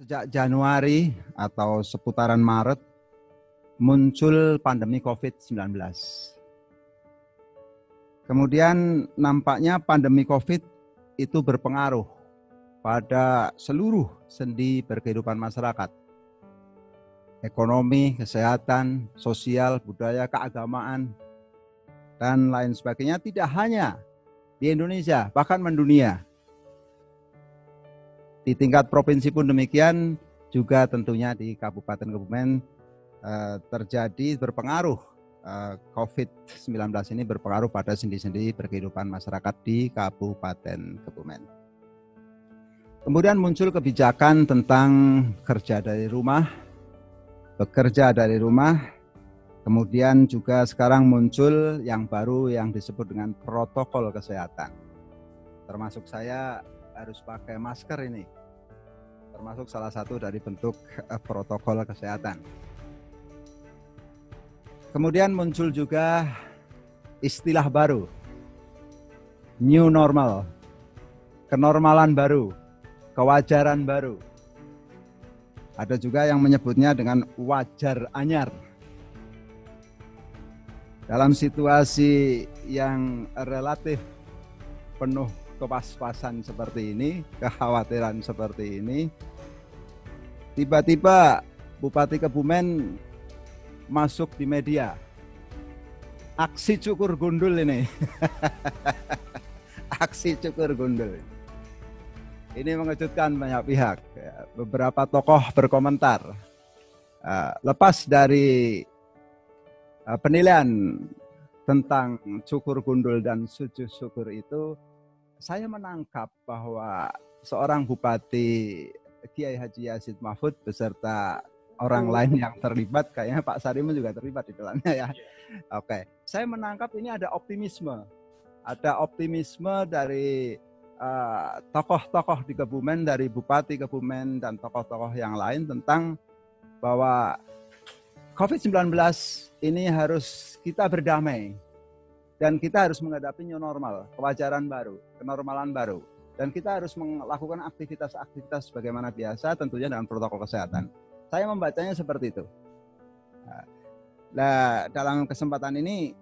Sejak Januari atau seputaran Maret muncul pandemi COVID-19. Kemudian nampaknya pandemi COVID itu berpengaruh pada seluruh sendi berkehidupan masyarakat. Ekonomi, kesehatan, sosial, budaya, keagamaan, dan lain sebagainya, tidak hanya di Indonesia, bahkan mendunia. Di tingkat provinsi pun demikian, juga tentunya di Kabupaten Kebumen terjadi berpengaruh. COVID-19 ini berpengaruh pada sendi-sendi berkehidupan masyarakat di Kabupaten Kebumen. Kemudian muncul kebijakan tentang kerja dari rumah, bekerja dari rumah. Kemudian juga sekarang muncul yang baru yang disebut dengan protokol kesehatan. Termasuk saya harus pakai masker ini, termasuk salah satu dari bentuk protokol kesehatan. Kemudian muncul juga istilah baru, new normal, kenormalan baru, kewajaran baru. Ada juga yang menyebutnya dengan wajar anyar. Dalam situasi yang relatif penuh kepas-pasan seperti ini, kekhawatiran seperti ini, tiba-tiba Bupati Kebumen masuk di media. Aksi cukur gundul ini. Aksi cukur gundul. Ini mengejutkan banyak pihak. Beberapa tokoh berkomentar. Lepas dari penilaian tentang cukur gundul dan sujud syukur itu, saya menangkap bahwa seorang Bupati Kiai Haji Yazid Mahfud beserta orang lain yang terlibat, kayaknya Pak Sarimun juga terlibat di dalamnya ya. Oke, saya menangkap ini ada optimisme. Ada optimisme dari tokoh-tokoh di Kebumen, dari Bupati Kebumen dan tokoh-tokoh yang lain tentang bahwa COVID-19 ini harus kita berdamai. Dan kita harus menghadapi new normal, kewajaran baru, kenormalan baru. Dan kita harus melakukan aktivitas-aktivitas sebagaimana biasa, tentunya dengan protokol kesehatan. Saya membacanya seperti itu. Nah, dalam kesempatan ini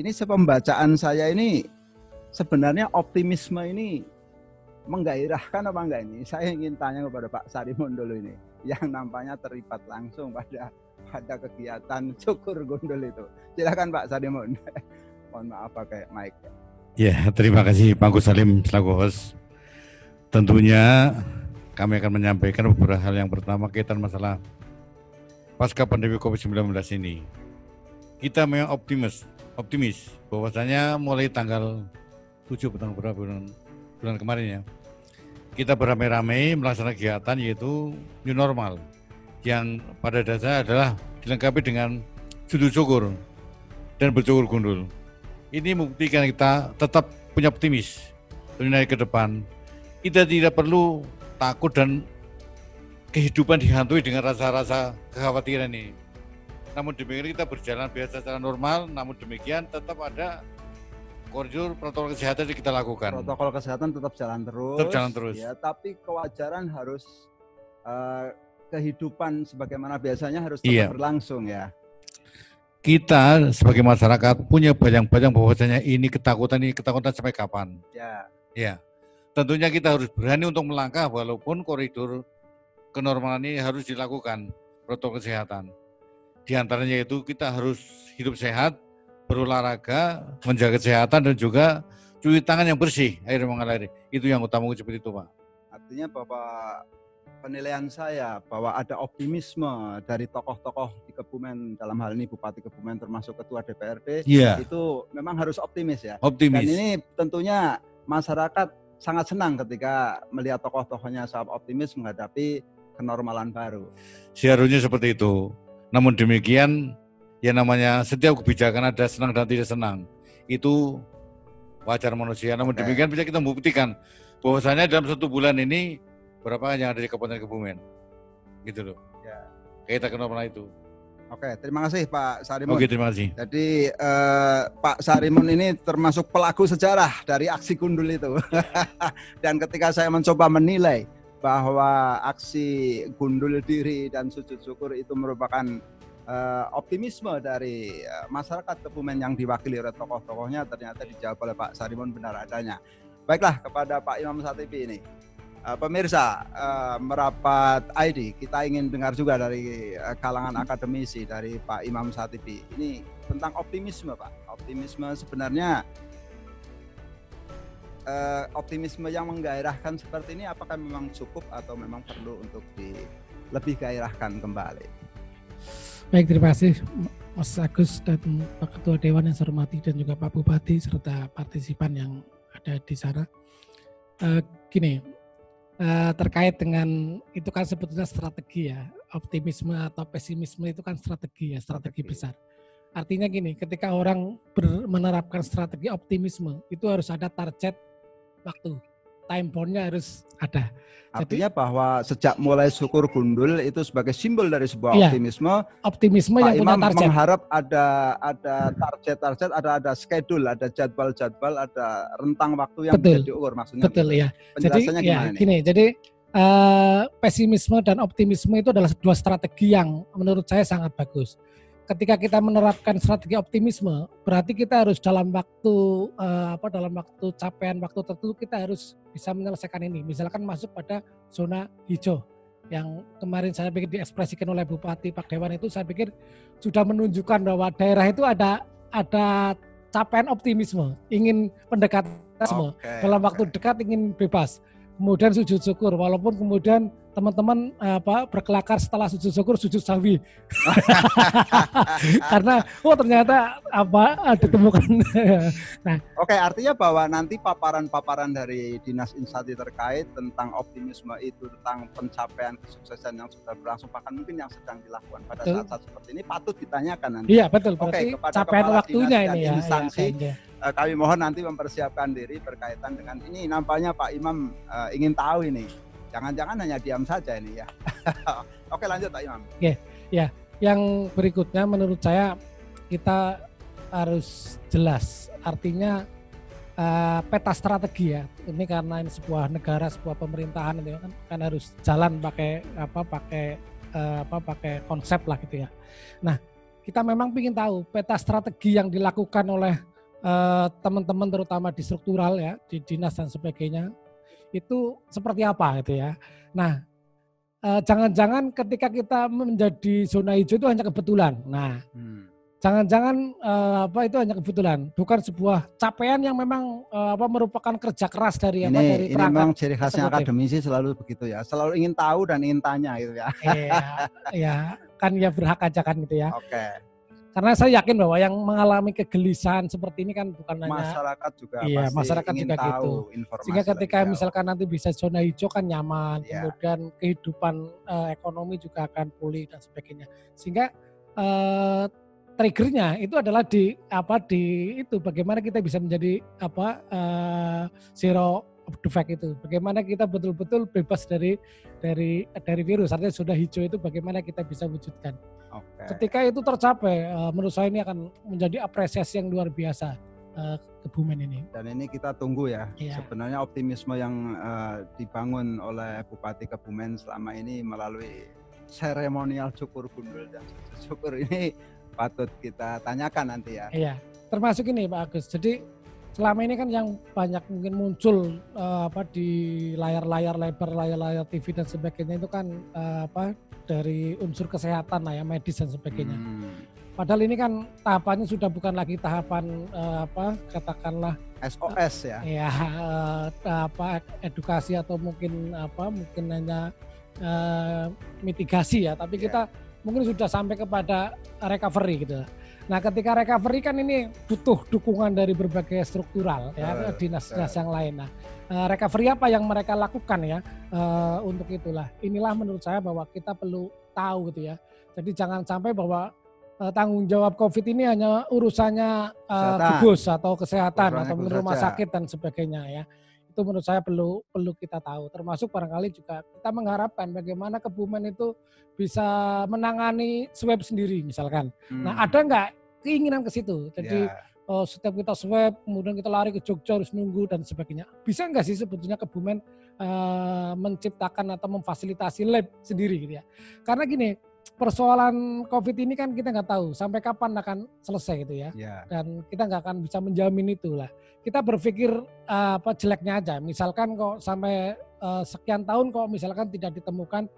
sepembacaan saya ini sebenarnya optimisme ini menggairahkan apa enggak ini? Saya ingin tanya kepada Pak Sarimun dulu ini, yang nampaknya terlibat langsung pada kegiatan cukur gundul itu. Silakan Pak Sarimun. Mohon maaf pakai mic. Ya, terima kasih Pak Gus Salim selaku host. Tentunya kami akan menyampaikan beberapa hal. Yang pertama kaitan masalah pasca pandemi COVID-19 ini. Kita memang optimis bahwasanya mulai tanggal 7 bulan kemarin ya, kita beramai-ramai melaksanakan kegiatan yaitu new normal yang pada dasarnya adalah dilengkapi dengan sujud syukur dan bercukur gundul. Ini membuktikan kita tetap punya optimis dunia ke depan. Kita tidak perlu takut dan kehidupan dihantui dengan rasa-rasa kekhawatiran ini. Namun demikian kita berjalan biasa secara normal, namun demikian tetap ada koridor protokol kesehatan yang kita lakukan. Protokol kesehatan tetap jalan terus. Tetap jalan terus. Ya, tapi kewajaran harus kehidupan sebagaimana biasanya harus tetap berlangsung ya. Kita sebagai masyarakat punya bayang-bayang bahwasanya ini ketakutan sampai kapan? Ya. Tentunya kita harus berani untuk melangkah walaupun koridor kenormalan ini harus dilakukan protokol kesehatan. Di antaranya itu kita harus hidup sehat, berolahraga, menjaga kesehatan dan juga cuci tangan yang bersih, air mengalir. Itu yang utama seperti itu, Pak. Artinya bahwa penilaian saya bahwa ada optimisme dari tokoh-tokoh di Kebumen, dalam hal ini Bupati Kebumen termasuk Ketua DPRD, itu memang harus optimis ya. Optimis. Dan ini tentunya masyarakat sangat senang ketika melihat tokoh-tokohnya sangat optimis menghadapi kenormalan baru. Seharusnya seperti itu. Namun demikian, ya namanya setiap kebijakan ada senang dan tidak senang. Itu wajar manusia. Namun demikian bisa kita membuktikan bahwasanya dalam 1 bulan ini berapa yang ada di Kabupaten Kebumen, gitu loh. Ya. Kita kenal itu. Oke, terima kasih Pak Sarimun. Oke, terima kasih. Jadi Pak Sarimun ini termasuk pelaku sejarah dari aksi gundul itu. Dan ketika saya mencoba menilai bahwa aksi gundul diri dan sujud syukur itu merupakan optimisme dari masyarakat Kebumen yang diwakili oleh tokoh-tokohnya, ternyata dijawab oleh Pak Sarimun benar adanya. Baiklah, kepada Pak Imam Satipi ini, pemirsa merapat ID, kita ingin dengar juga dari kalangan akademisi, dari Pak Imam Satipi. Ini tentang optimisme, Pak. Optimisme sebenarnya, optimisme yang menggairahkan seperti ini apakah memang cukup atau memang perlu untuk lebih gairahkan kembali? Baik, terima kasih Mas Agus dan Pak Ketua Dewan yang saya hormati dan juga Pak Bupati serta partisipan yang ada di sana. Terkait dengan itu kan sebetulnya strategi ya, optimisme atau pesimisme itu kan strategi ya, strategi besar. Artinya gini, ketika orang menerapkan strategi optimisme itu harus ada target waktu, time bound-nya harus ada. Artinya bahwa sejak mulai syukur gundul itu sebagai simbol dari sebuah optimisme yang punya target. Mengharap ada target, ada schedule, ada jadwal, ada rentang waktu yang bisa diukur, maksudnya. Betul gitu. Ya. Penjelasannya jadi gimana gini, jadi pesimisme dan optimisme itu adalah dua strategi yang menurut saya sangat bagus. Ketika kita menerapkan strategi optimisme, berarti kita harus dalam waktu capaian waktu tertentu kita harus bisa menyelesaikan ini. Misalkan masuk pada zona hijau yang kemarin saya pikir diekspresikan oleh Bupati Pak Dewan itu, saya pikir sudah menunjukkan bahwa daerah itu ada capaian optimisme, ingin pendekatan dalam waktu dekat ingin bebas. Kemudian sujud syukur, walaupun kemudian teman-teman berkelakar setelah sujud syukur sujud sahwi. Karena ternyata ditemukan. Nah, artinya bahwa nanti paparan-paparan dari Dinas Instansi terkait tentang optimisme itu, tentang pencapaian kesuksesan yang sudah berlangsung, bahkan mungkin yang sedang dilakukan pada saat-saat seperti ini patut ditanyakan nanti. Iya, betul. Berarti capaian waktunya ini ya. Instansi, kami mohon nanti mempersiapkan diri berkaitan dengan ini. Nampaknya Pak Imam ingin tahu ini. Jangan-jangan hanya diam saja ini ya. Oke, lanjut Pak Imam. Oke, ya. Yang berikutnya menurut saya kita harus jelas. Artinya peta strategi ya. Ini karena ini sebuah negara, sebuah pemerintahan itu kan harus jalan pakai konsep lah gitu ya. Nah, kita memang ingin tahu peta strategi yang dilakukan oleh teman-teman terutama di struktural ya, di dinas dan sebagainya. Itu seperti apa gitu ya. Nah, jangan-jangan ketika kita menjadi zona hijau itu hanya kebetulan. Nah, jangan-jangan itu hanya kebetulan, bukan sebuah capaian yang memang merupakan kerja keras dari dari perangkat. Ini memang ciri khasnya akademisi selalu begitu ya, selalu ingin tahu dan ingin tanya gitu ya. Iya, kan ya berhak aja kan gitu ya. Oke. Karena saya yakin bahwa yang mengalami kegelisahan seperti ini kan bukan hanya masyarakat juga, masyarakat ingin juga tahu gitu. Sehingga ketika misalkan nanti bisa zona hijau kan nyaman, kemudian kehidupan ekonomi juga akan pulih dan sebagainya. Sehingga triggernya itu adalah di itu bagaimana kita bisa menjadi zero defect itu. Bagaimana kita betul-betul bebas dari virus. Artinya zona hijau itu bagaimana kita bisa wujudkan. Ketika itu tercapai, menurut saya ini akan menjadi apresiasi yang luar biasa Kebumen ini. Dan ini kita tunggu ya. Sebenarnya optimisme yang dibangun oleh Bupati Kebumen selama ini melalui seremonial syukur gundul dan syukur ini patut kita tanyakan nanti ya. Iya, termasuk ini Pak Agus. Jadi selama ini kan yang banyak mungkin muncul di layar-layar lebar, layar-layar TV dan sebagainya itu kan dari unsur kesehatan lah ya, medis dan sebagainya. Padahal ini kan tahapannya sudah bukan lagi tahapan katakanlah SOS ya. Ya, edukasi atau mungkin hanya mitigasi ya, tapi kita mungkin sudah sampai kepada recovery gitu. Nah, ketika recovery kan ini butuh dukungan dari berbagai struktural ya, dinas-dinas yang lain. Nah, recovery apa yang mereka lakukan ya untuk itulah. Inilah menurut saya bahwa kita perlu tahu gitu ya. Jadi jangan sampai bahwa tanggung jawab COVID ini hanya urusannya gugus atau kesehatan atau rumah sakit dan sebagainya ya. Itu menurut saya perlu kita tahu. Termasuk barangkali juga kita mengharapkan bagaimana Kebumen itu bisa menangani swab sendiri misalkan. Nah, ada nggak keinginan ke situ? Jadi setiap kita swab, kemudian kita lari ke Jogja harus nunggu dan sebagainya. Bisa nggak sih sebetulnya Kebumen menciptakan atau memfasilitasi lab sendiri gitu ya? Karena gini, persoalan COVID ini kan kita nggak tahu sampai kapan akan selesai gitu ya. Dan kita nggak akan bisa menjamin itu lah. Kita berpikir jeleknya aja. Misalkan kok sampai sekian tahun kok misalkan tidak ditemukan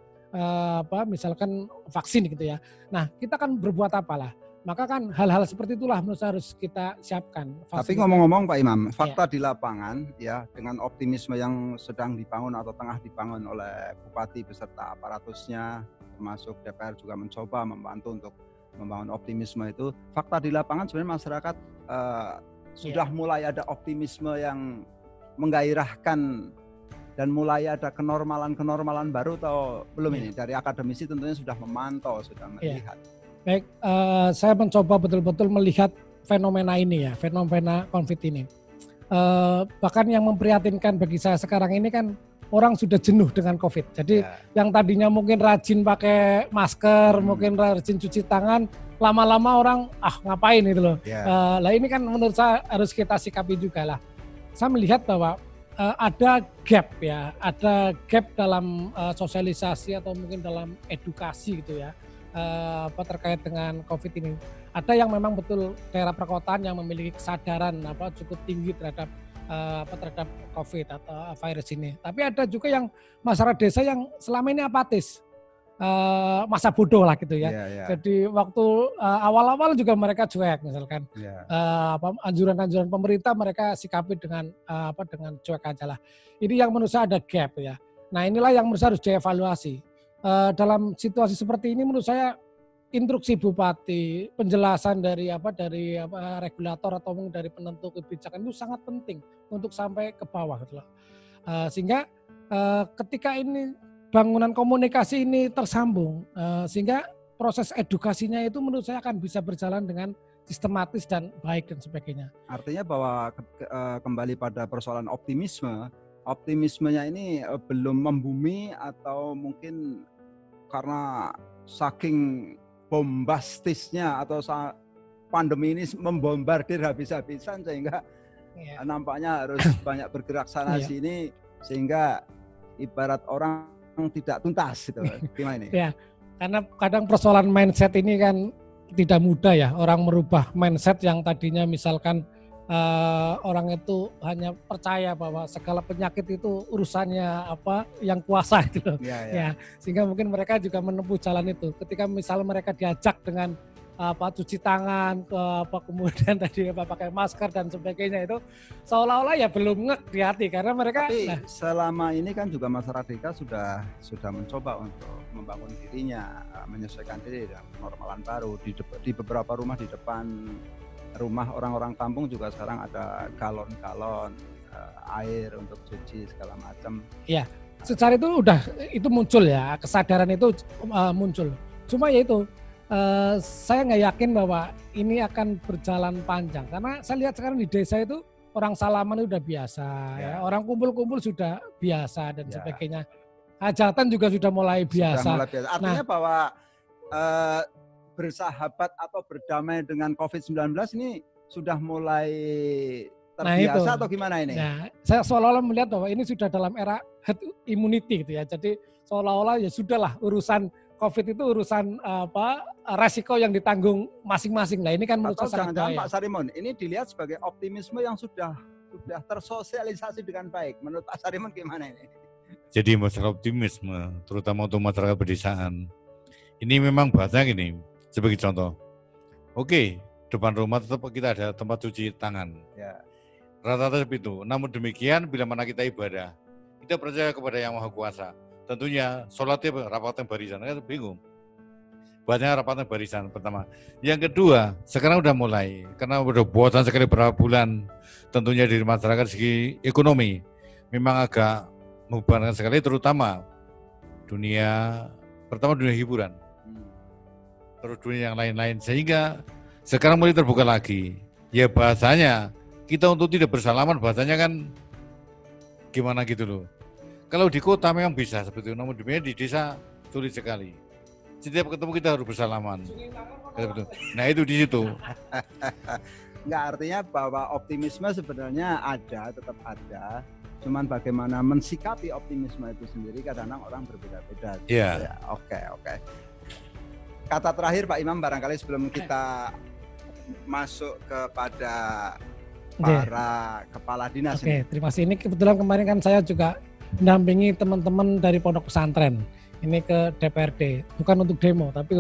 misalkan vaksin gitu ya. Nah, kita kan berbuat apalah? Maka kan hal-hal seperti itulah menurut saya harus kita siapkan. Tapi ngomong-ngomong Pak Imam, fakta di lapangan ya dengan optimisme yang sedang dibangun atau tengah dibangun oleh Bupati beserta aparatusnya, termasuk DPR juga mencoba membantu untuk membangun optimisme itu. Fakta di lapangan sebenarnya masyarakat sudah mulai ada optimisme yang menggairahkan dan mulai ada kenormalan baru atau belum ini? Dari akademisi tentunya sudah memantau, sudah melihat. Baik, saya mencoba betul-betul melihat fenomena ini ya, fenomena COVID ini. Bahkan yang memprihatinkan bagi saya sekarang ini kan orang sudah jenuh dengan COVID. Jadi yang tadinya mungkin rajin pakai masker, mungkin rajin cuci tangan, lama-lama orang ngapain itu loh. Lah ini kan menurut saya harus kita sikapi juga lah. Saya melihat bahwa ada gap ya, ada gap dalam sosialisasi atau mungkin dalam edukasi gitu ya. Terkait dengan COVID ini. Ada yang memang betul daerah perkotaan yang memiliki kesadaran cukup tinggi terhadap COVID atau virus ini. Tapi ada juga yang masyarakat desa yang selama ini apatis, masa bodoh lah gitu ya. Jadi waktu awal-awal juga mereka cuek misalkan. Anjuran-anjuran pemerintah mereka sikapi dengan dengan cuek aja lah. Ini yang menurut saya ada gap ya. Nah inilah yang menurut saya harus dievaluasi. Dalam situasi seperti ini menurut saya instruksi bupati, penjelasan dari regulator atau mungkin dari penentu kebijakan itu sangat penting untuk sampai ke bawah gitu loh. Sehingga ketika ini bangunan komunikasi ini tersambung, sehingga proses edukasinya itu menurut saya akan bisa berjalan dengan sistematis dan baik dan sebagainya. Artinya bahwa kembali pada persoalan optimismenya ini belum membumi atau mungkin karena saking bombastisnya atau pandemi ini membombardir habis-habisan sehingga nampaknya harus banyak bergerak sana sini sehingga ibarat orang tidak tuntas gitu. Gimana ini? Ya, karena kadang persoalan mindset ini kan tidak mudah ya, orang merubah mindset yang tadinya misalkan orang itu hanya percaya bahwa segala penyakit itu urusannya yang kuasa gitu. Ya, sehingga mungkin mereka juga menempuh jalan itu. Ketika misalnya mereka diajak dengan cuci tangan, kemudian tadi pakai masker dan sebagainya itu seolah-olah ya belum ngek di hati karena mereka. Tapi selama ini kan juga masyarakat desa sudah mencoba untuk membangun dirinya, menyesuaikan diri dengan kenormalan baru di beberapa rumah di depan rumah orang-orang kampung juga sekarang ada galon-galon air untuk cuci segala macam. Iya, secara itu muncul ya, kesadaran itu muncul. Cuma ya itu saya nggak yakin bahwa ini akan berjalan panjang karena saya lihat sekarang di desa itu orang salaman itu udah biasa, ya. Orang kumpul-kumpul sudah biasa dan sebagainya. Hajatan juga sudah mulai biasa. Artinya bahwa bersahabat atau berdamai dengan COVID-19 ini sudah mulai terbiasa atau gimana ini? Nah, saya seolah-olah melihat bahwa ini sudah dalam era herd immunity gitu ya. Jadi seolah-olah ya sudahlah urusan COVID itu urusan resiko yang ditanggung masing-masing. Nah ini kan menurut saya sangat jangan-jangan Pak Sarimon, ini dilihat sebagai optimisme yang sudah tersosialisasi dengan baik. Menurut Pak Sarimon gimana ini? Jadi masalah optimisme, terutama untuk masyarakat pedesaan, ini memang bahasanya gini. Sebagai contoh, oke, depan rumah tetap kita ada tempat cuci tangan. Rata-rata seperti itu. Namun demikian, bila mana kita ibadah, kita percaya kepada Yang Maha Kuasa. Tentunya sholatnya rapatnya barisan, kan bingung. Banyak rapatnya barisan pertama. Yang kedua, sekarang udah mulai, karena udah bosan sekali berapa bulan, tentunya dari masyarakat segi ekonomi, memang agak membebankan sekali, terutama dunia hiburan. Terus dunia yang lain-lain, sehingga sekarang mulai terbuka lagi. Ya bahasanya, kita untuk tidak bersalaman bahasanya kan gimana gitu loh. Kalau di kota memang bisa seperti itu, namun di desa sulit sekali. Setiap ketemu kita harus bersalaman. Nah itu di situ. Enggak, artinya bahwa optimisme sebenarnya ada, tetap ada. Cuman bagaimana mensikapi optimisme itu sendiri kadang-kadang orang berbeda-beda. Iya. Ya, oke. Kata terakhir Pak Imam barangkali sebelum kita masuk kepada para kepala dinas. Oke, terima kasih. Ini kebetulan kemarin kan saya juga mendampingi teman-teman dari pondok pesantren ini ke DPRD, bukan untuk demo tapi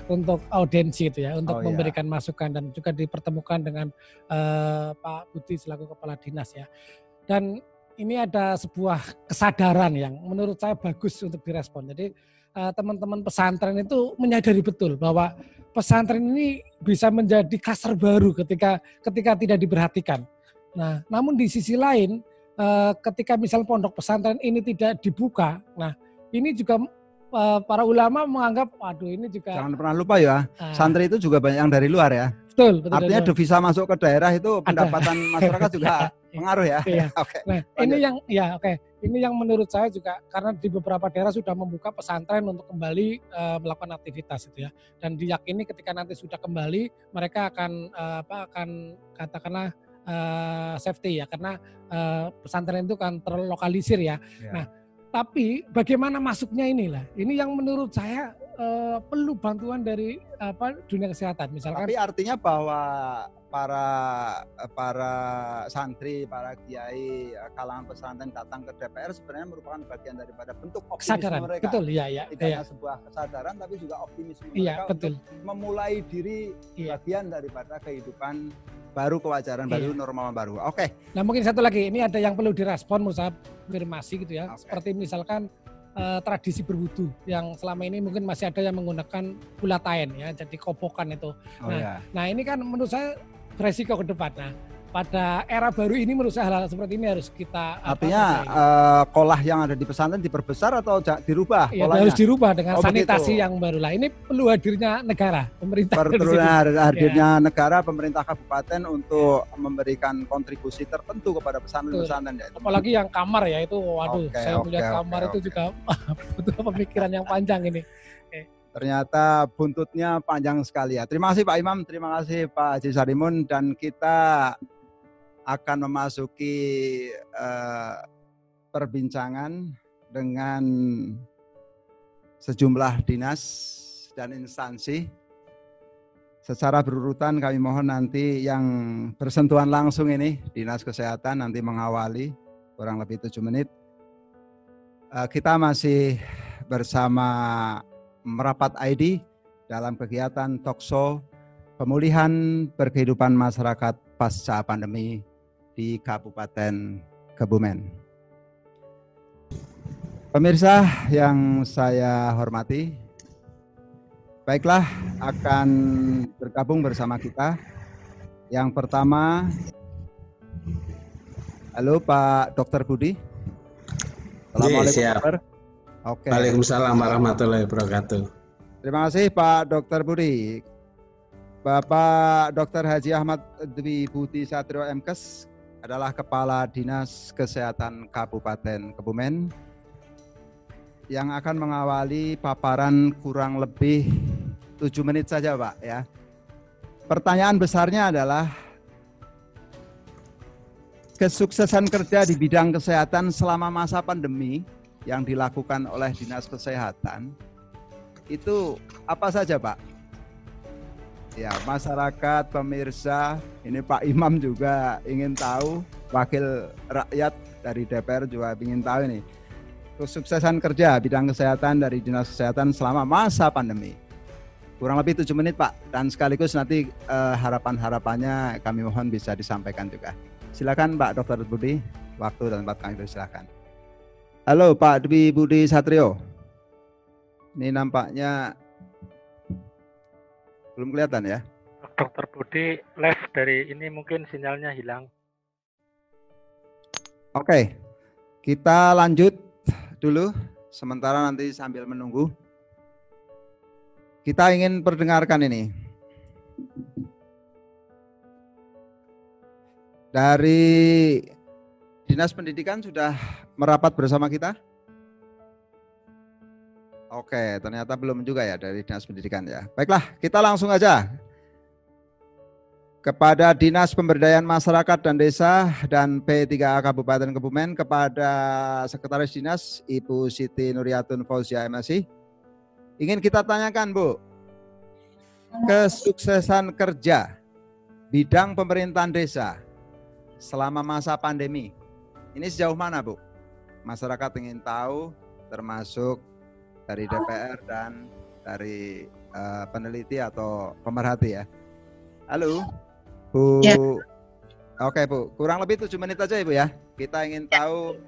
untuk audiensi itu ya, untuk memberikan masukan dan juga dipertemukan dengan Pak Budi selaku kepala dinas ya. Dan ini ada sebuah kesadaran yang menurut saya bagus untuk direspon. Jadi teman-teman pesantren itu menyadari betul bahwa pesantren ini bisa menjadi kasar baru ketika tidak diperhatikan. Nah, namun di sisi lain ketika misal pondok pesantren ini tidak dibuka, nah ini juga para ulama menganggap, waduh ini juga. Jangan pernah lupa ya, santri itu juga banyak yang dari luar ya. Betul. Artinya devisa masuk ke daerah itu pendapatan masyarakat juga pengaruh ya. Iya. Nah, ini yang menurut saya juga karena di beberapa daerah sudah membuka pesantren untuk kembali melakukan aktivitas itu ya. Dan diyakini ketika nanti sudah kembali mereka akan katakanlah safety ya, karena pesantren itu kan terlokalisir ya. Nah, tapi bagaimana masuknya inilah, ini yang menurut saya perlu bantuan dari dunia kesehatan misalkan. Tapi artinya bahwa para santri, para kiai, kalangan pesantren datang ke DPR sebenarnya merupakan bagian daripada bentuk optimisme kesadaran mereka. Betul, iya. Tidak hanya sebuah kesadaran tapi juga optimisme mereka untuk memulai diri bagian daripada kehidupan baru, kewajaran baru, normal baru. Oke. Nah, mungkin satu lagi, ini ada yang perlu direspon, menurut saya konfirmasi gitu ya. Seperti misalkan tradisi berwudu yang selama ini mungkin masih ada yang menggunakan bulatain ya, jadi kopokan itu. Nah, ini kan menurut saya beresiko ke depan. Nah, pada era baru ini menurut saya hal seperti ini harus kita artinya kolah yang ada di pesantren diperbesar atau dirubah? Ya, harus dirubah dengan sanitasi yang baru lah. Ini perlu hadirnya negara, pemerintah. Perlu hadirnya negara, pemerintah kabupaten untuk memberikan kontribusi tertentu kepada pesantren-pesantren. Apalagi yang kamar ya itu, waduh, saya melihat kamar itu juga butuh pemikiran yang panjang ini. Ternyata buntutnya panjang sekali ya. Terima kasih Pak Imam, terima kasih Pak Haji Sarimun, dan kita akan memasuki perbincangan dengan sejumlah dinas dan instansi. Secara berurutan kami mohon nanti yang bersentuhan langsung ini, Dinas Kesehatan nanti mengawali kurang lebih 7 menit. Kita masih bersama Merapat ID dalam kegiatan talkshow pemulihan berkehidupan masyarakat pasca pandemi di Kabupaten Kebumen. Pemirsa yang saya hormati, baiklah akan bergabung bersama kita. Yang pertama, halo Pak Dr. Budi. Assalamualaikum Dokter. Oke. Waalaikumsalam warahmatullahi wabarakatuh. Terima kasih Pak Dr. Budi. Bapak Dr. Haji Ahmad Dwi Budi Satrio MKes adalah Kepala Dinas Kesehatan Kabupaten Kebumen yang akan mengawali paparan kurang lebih 7 menit saja Pak ya. Pertanyaan besarnya adalah kesuksesan kerja di bidang kesehatan selama masa pandemi yang dilakukan oleh Dinas Kesehatan itu apa saja Pak? Ya, masyarakat, pemirsa, ini Pak Imam juga ingin tahu, wakil rakyat dari DPR juga ingin tahu ini. Kesuksesan kerja bidang kesehatan dari Dinas Kesehatan selama masa pandemi. Kurang lebih 7 menit Pak, dan sekaligus nanti harapan-harapannya kami mohon bisa disampaikan juga. Silakan Pak Dr. Budi, waktu dan tempat kami persilakan. Halo Pak Dwi Budi Satrio. Ini nampaknya belum kelihatan ya. Dr. Budi live dari ini mungkin sinyalnya hilang. Oke, kita lanjut dulu sementara nanti sambil menunggu. Kita ingin perdengarkan ini. Dari Dinas Pendidikan sudah merapat bersama kita? Oke, ternyata belum juga ya dari Dinas Pendidikan ya. Baiklah, kita langsung aja kepada Dinas Pemberdayaan Masyarakat dan Desa dan P3A Kabupaten Kebumen, kepada Sekretaris Dinas Ibu Siti Nuriyatun Fauzia MSI. Ingin kita tanyakan, Bu, kesuksesan kerja bidang pemerintahan desa selama masa pandemi ini sejauh mana, Bu? Masyarakat ingin tahu, termasuk dari DPR dan dari peneliti atau pemerhati ya. Halo, Bu. Ya. Oke, Bu. Kurang lebih 7 menit aja, Ibu ya. Kita ingin tahu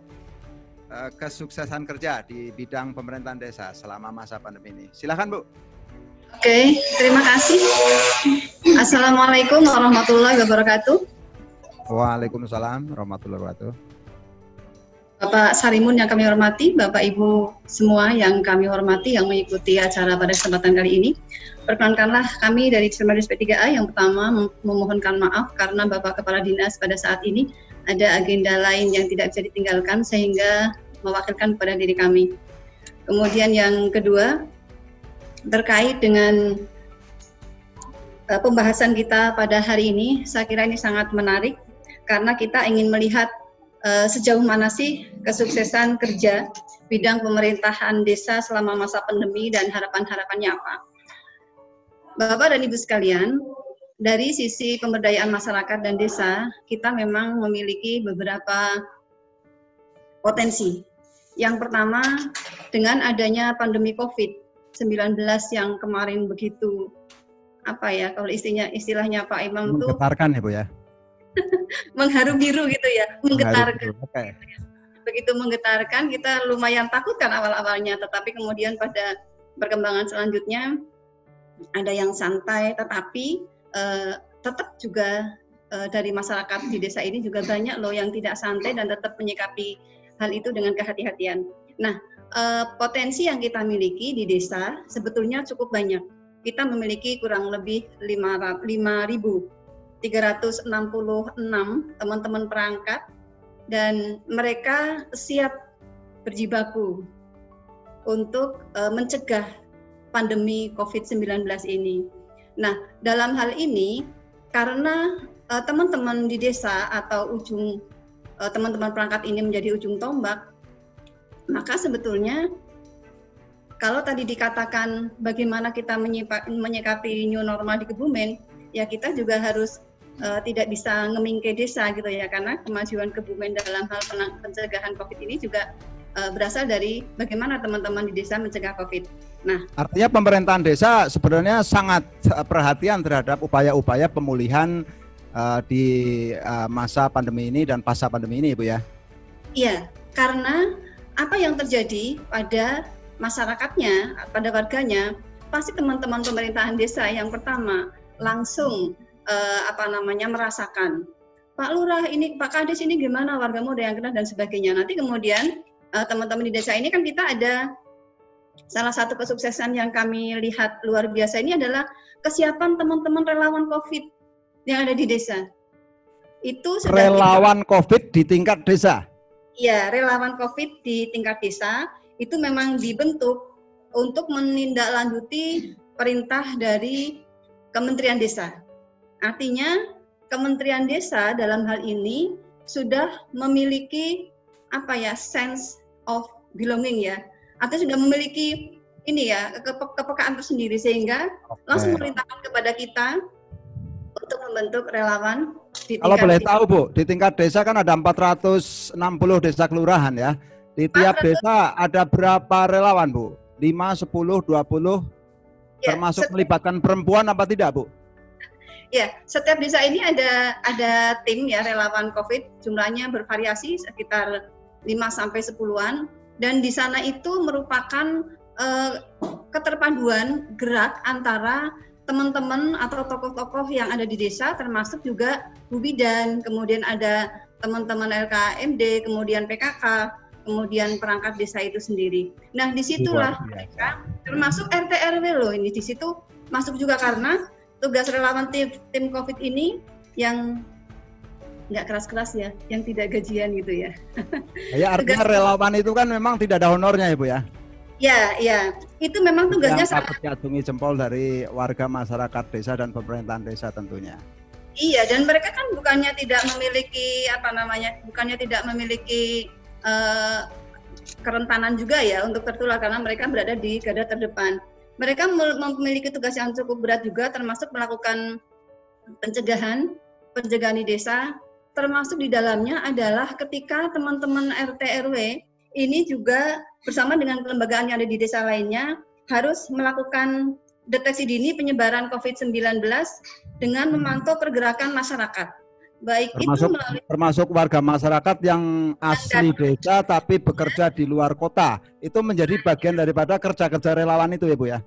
kesuksesan kerja di bidang pemerintahan desa selama masa pandemi ini. Silakan, Bu. Oke, terima kasih. Assalamualaikum warahmatullahi wabarakatuh. Waalaikumsalam warahmatullahi wabarakatuh. Bapak Sarimun yang kami hormati, Bapak Ibu semua yang kami hormati yang mengikuti acara pada kesempatan kali ini. Perkenankanlah kami dari Cermadis P3A yang pertama memohonkan maaf karena Bapak Kepala Dinas pada saat ini ada agenda lain yang tidak bisa ditinggalkan sehingga mewakilkan kepada diri kami. Kemudian yang kedua, terkait dengan pembahasan kita pada hari ini, saya kira ini sangat menarik karena kita ingin melihat sejauh mana sih kesuksesan kerja bidang pemerintahan desa selama masa pandemi dan harapan-harapannya apa. Bapak dan Ibu sekalian, dari sisi pemberdayaan masyarakat dan desa, kita memang memiliki beberapa potensi. Yang pertama, dengan adanya pandemi COVID-19 yang kemarin begitu, kalau istilahnya Pak Imam itu menggetarkan ya, Bu ya? mengharu biru gitu ya, menggetarkan. Okay. Begitu menggetarkan, kita lumayan takut kan awal-awalnya, tetapi kemudian pada perkembangan selanjutnya ada yang santai, tetapi tetap juga dari masyarakat di desa ini juga banyak loh yang tidak santai dan tetap menyikapi hal itu dengan kehati-hatian. Nah, potensi yang kita miliki di desa sebetulnya cukup banyak. Kita memiliki kurang lebih 5.366 teman-teman perangkat dan mereka siap berjibaku untuk mencegah pandemi COVID-19 ini. Nah, dalam hal ini karena teman-teman di desa atau teman-teman perangkat ini menjadi ujung tombak, maka sebetulnya kalau tadi dikatakan bagaimana kita menyikapi new normal di Kebumen, ya kita juga harus tidak bisa ngemingke desa gitu ya, karena kemajuan Kebumen dalam hal pencegahan COVID ini juga berasal dari bagaimana teman-teman di desa mencegah COVID. Nah, artinya pemerintahan desa sebenarnya sangat perhatian terhadap upaya-upaya pemulihan di masa pandemi ini dan pasca pandemi ini, Bu ya? Iya, karena apa yang terjadi pada masyarakatnya, pada warganya, pasti teman-teman pemerintahan desa yang pertama langsung merasakan, Pak Lurah ini, Pak Kades ini gimana, wargamu ada yang kena dan sebagainya. Nanti kemudian teman-teman di desa ini kan kita ada salah satu kesuksesan yang kami lihat luar biasa ini adalah kesiapan teman-teman relawan COVID yang ada di desa. Itu relawan COVID di tingkat desa? Iya, relawan COVID di tingkat desa itu memang dibentuk untuk menindaklanjuti perintah dari Kementerian Desa. Artinya Kementerian Desa dalam hal ini sudah memiliki sense of belonging ya. Artinya sudah memiliki kepekaan tersendiri sehingga langsung memerintahkan kepada kita untuk membentuk relawan di tingkat. Kalau boleh tahu, Bu, di tingkat desa kan ada 460 desa kelurahan ya. Di tiap desa ada berapa relawan, Bu? 5, 10, 20? Ya, termasuk melibatkan perempuan apa tidak, Bu? Ya, setiap desa ini ada tim ya relawan COVID, jumlahnya bervariasi sekitar 5-10-an, dan di sana itu merupakan keterpaduan gerak antara teman-teman atau tokoh-tokoh yang ada di desa, termasuk juga Bu Bidan, kemudian ada teman-teman LKMD, kemudian PKK, kemudian perangkat desa itu sendiri. Nah, disitulah mereka, termasuk RT RW loh, ini di situ masuk juga karena tugas relawan tim COVID ini yang nggak keras-keras ya, yang tidak gajian gitu ya. Ya, artinya relawan itu kan memang tidak ada honornya, Ibu ya? Ya, itu memang tugasnya sangat diacungi jempol dari warga masyarakat desa dan pemerintahan desa tentunya. Iya, dan mereka kan bukannya tidak memiliki bukannya tidak memiliki kerentanan juga ya untuk tertular karena mereka berada di garda terdepan. Mereka memiliki tugas yang cukup berat juga, termasuk melakukan pencegahan di desa, termasuk di dalamnya adalah ketika teman-teman RT RW ini juga bersama dengan kelembagaan yang ada di desa lainnya harus melakukan deteksi dini penyebaran COVID-19 dengan memantau pergerakan masyarakat. Baik termasuk warga masyarakat yang asli desa tapi bekerja di luar kota. Itu menjadi bagian daripada kerja-kerja relawan itu ya Bu ya?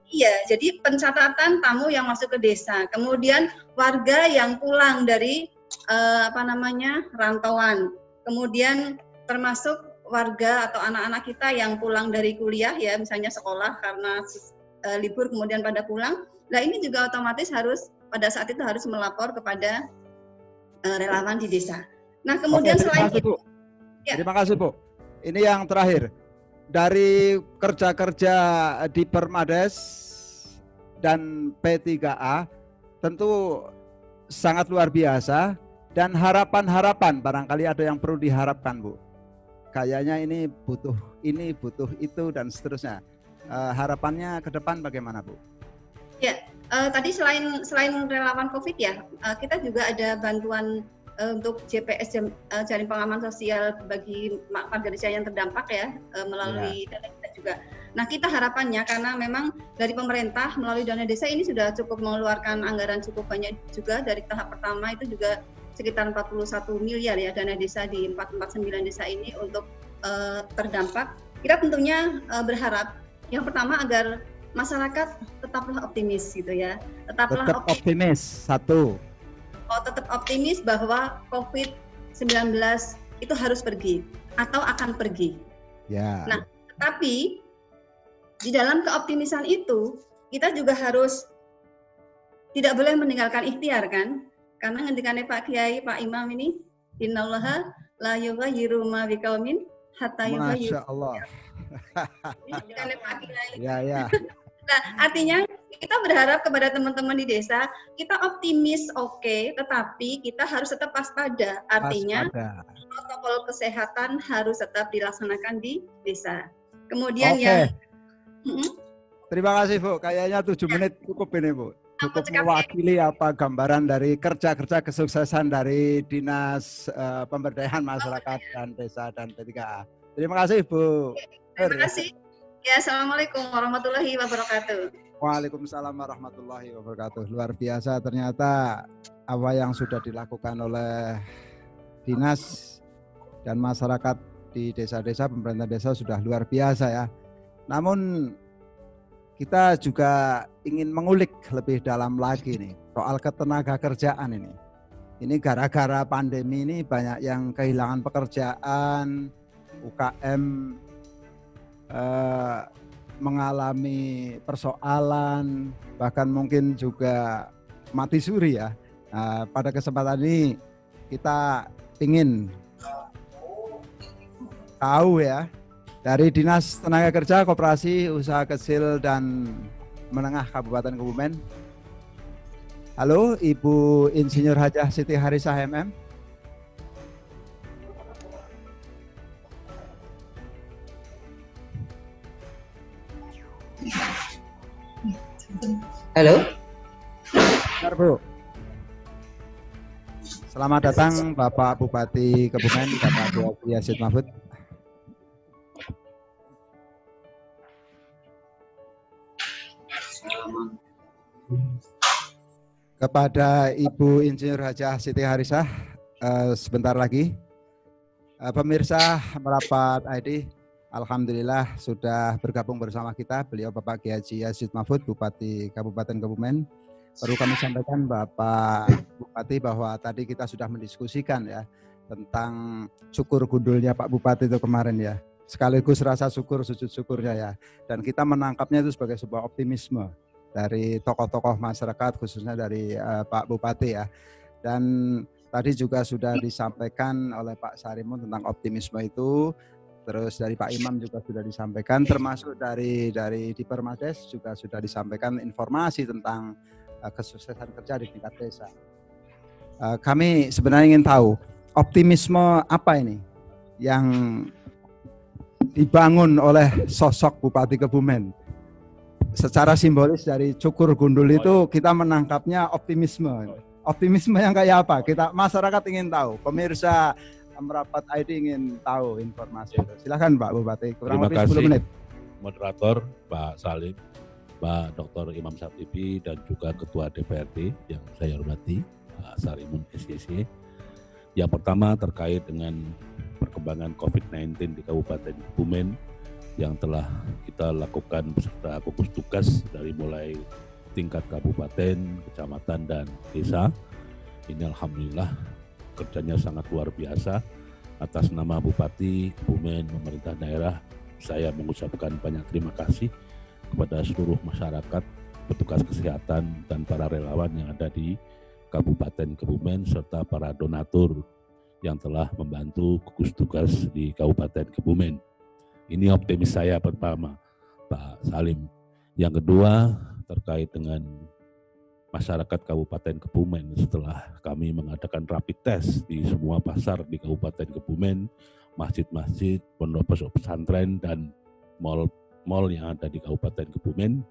Iya, jadi pencatatan tamu yang masuk ke desa. Kemudian warga yang pulang dari rantauan. Kemudian termasuk warga atau anak-anak kita yang pulang dari kuliah ya, misalnya sekolah karena libur kemudian pada pulang. Nah ini juga otomatis harus pada saat itu harus melapor kepada relawan di desa. Nah kemudian selain itu, terima kasih Bu. Ini yang terakhir dari kerja-kerja di Permades dan P3A tentu sangat luar biasa dan harapan-harapan barangkali ada yang perlu diharapkan Bu. Kayaknya ini butuh itu dan seterusnya. Harapannya ke depan bagaimana Bu? Ya, tadi selain relawan COVID ya, kita juga ada bantuan untuk JPS jaring pengaman sosial bagi warga desa yang terdampak ya melalui dana kita juga. Nah kita harapannya karena memang dari pemerintah melalui dana desa ini sudah cukup mengeluarkan anggaran cukup banyak juga dari tahap pertama itu juga sekitar 41 miliar ya dana desa di 449 desa ini untuk terdampak. Kita tentunya berharap yang pertama agar masyarakat tetaplah optimis gitu ya. Tetap optimis. Tetap optimis bahwa COVID-19 itu harus pergi atau akan pergi. Ya. Nah, tetapi di dalam keoptimisan itu kita juga harus tidak boleh meninggalkan ikhtiar kan? Karena ngendikannya Pak Kiai, Pak Imam ini, innallaha la yughayyiru ma biqaumin hatta yughayyiru. Masya Allah. Ya. Nah, artinya kita berharap kepada teman-teman di desa, kita optimis tetapi kita harus tetap waspada. Artinya protokol kesehatan harus tetap dilaksanakan di desa. Kemudian terima kasih Bu, kayaknya 7 menit cukup ini Bu. Cukup mewakili gambaran dari kerja-kerja kesuksesan dari Dinas Pemberdayaan Masyarakat dan Desa dan P3A. Terima kasih Bu. Terima kasih. Ya, Assalamualaikum warahmatullahi wabarakatuh. Waalaikumsalam warahmatullahi wabarakatuh. Luar biasa ternyata apa yang sudah dilakukan oleh dinas dan masyarakat di desa-desa, pemerintah desa sudah luar biasa ya. Namun kita juga ingin mengulik lebih dalam lagi nih soal ketenaga kerjaan ini. Ini gara-gara pandemi ini banyak yang kehilangan pekerjaan, UKM mengalami persoalan, bahkan mungkin juga mati suri ya. Nah, pada kesempatan ini kita ingin tahu ya dari Dinas Tenaga Kerja Koperasi Usaha Kecil dan Menengah Kabupaten Kebumen. Halo, Ibu Insinyur Hajah Siti Harisah MM. Halo. Benar, Bu. Selamat datang Bapak Bupati Kebumen, Bapak Dwi Yazid Mahfud. Kepada Ibu Insinyur Hajah Siti Harisah, sebentar lagi. Pemirsa Merapat ID, alhamdulillah sudah bergabung bersama kita beliau Bapak Kiai Haji Yazid Mahfud, Bupati Kabupaten Kebumen. Perlu kami sampaikan Bapak Bupati bahwa tadi kita sudah mendiskusikan ya tentang syukur gundulnya Pak Bupati itu kemarin ya. Sekaligus rasa syukur, sujud syukurnya ya. Dan kita menangkapnya itu sebagai sebuah optimisme dari tokoh-tokoh masyarakat khususnya dari Pak Bupati ya. Dan tadi juga sudah disampaikan oleh Pak Sarimun tentang optimisme itu. Terus dari Pak Imam juga sudah disampaikan, termasuk dari di Permades juga sudah disampaikan informasi tentang kesuksesan kerja di tingkat desa. kami sebenarnya ingin tahu optimisme apa ini yang dibangun oleh sosok Bupati Kebumen. Secara simbolis dari cukur gundul itu kita menangkapnya optimisme. Optimisme yang kayak apa? Kita masyarakat ingin tahu, pemirsa merapat ID ingin tahu informasi itu. Silakan Pak Bupati, kurang lebih 10 menit. Moderator Pak Salim, Pak Dr. Imam Satibi, dan juga Ketua DPRD yang saya hormati, Pak Sarimun SYC. Yang pertama terkait dengan perkembangan COVID-19 di Kabupaten Kebumen yang telah kita lakukan beserta gugus tugas dari mulai tingkat kabupaten, kecamatan, dan desa. Ini alhamdulillah kerjanya sangat luar biasa. Atas nama Bupati Kebumen, pemerintah daerah, saya mengucapkan banyak terima kasih kepada seluruh masyarakat, petugas kesehatan, dan para relawan yang ada di Kabupaten Kebumen, serta para donatur yang telah membantu gugus tugas di Kabupaten Kebumen. Ini optimis saya pertama, Pak Salim. Yang kedua, terkait dengan masyarakat Kabupaten Kebumen, setelah kami mengadakan rapid test di semua pasar di Kabupaten Kebumen, masjid-masjid, pondok pesantren, dan mal yang ada di Kabupaten Kebumen,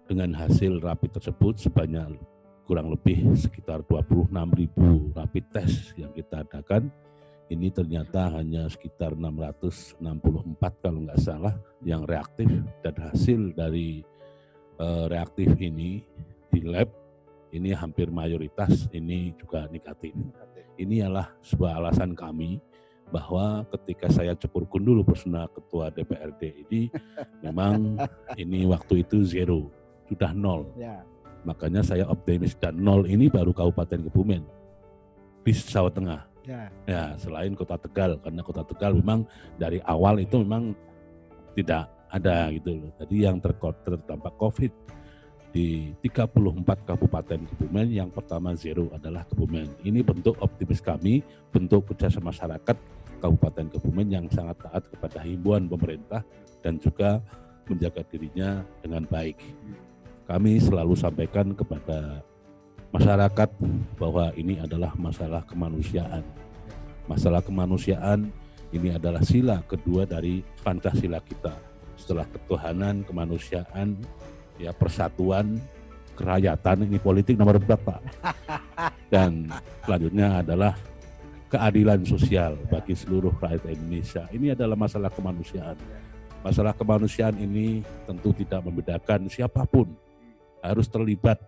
dengan hasil rapid tersebut sebanyak kurang lebih sekitar 26.000 rapid test yang kita adakan. Ini ternyata hanya sekitar 664 kalau nggak salah yang reaktif, dan hasil dari reaktif ini di lab ini hampir mayoritas ini juga negatif. Ini adalah sebuah alasan kami bahwa ketika saya cukur gundul bersama Ketua DPRD ini memang ini waktu itu zero, sudah nol. Ya. Makanya saya optimis, dan nol ini baru Kabupaten Kebumen di Jawa Tengah. Ya, selain Kota Tegal, karena Kota Tegal memang dari awal itu memang tidak ada gitu loh. Jadi yang terdampak COVID di 34 Kabupaten Kebumen, yang pertama zero adalah Kebumen. Ini bentuk optimis kami, bentuk kerjasama masyarakat Kabupaten Kebumen yang sangat taat kepada himbauan pemerintah dan juga menjaga dirinya dengan baik. Kami selalu sampaikan kepada masyarakat bahwa ini adalah masalah kemanusiaan. Masalah kemanusiaan ini adalah sila kedua dari Pancasila kita. Setelah ketuhanan, kemanusiaan, ya persatuan, kerakyatan, ini politik nomor berapa? Dan selanjutnya adalah keadilan sosial bagi seluruh rakyat Indonesia. Ini adalah masalah kemanusiaan. Masalah kemanusiaan ini tentu tidak membedakan siapapun harus terlibat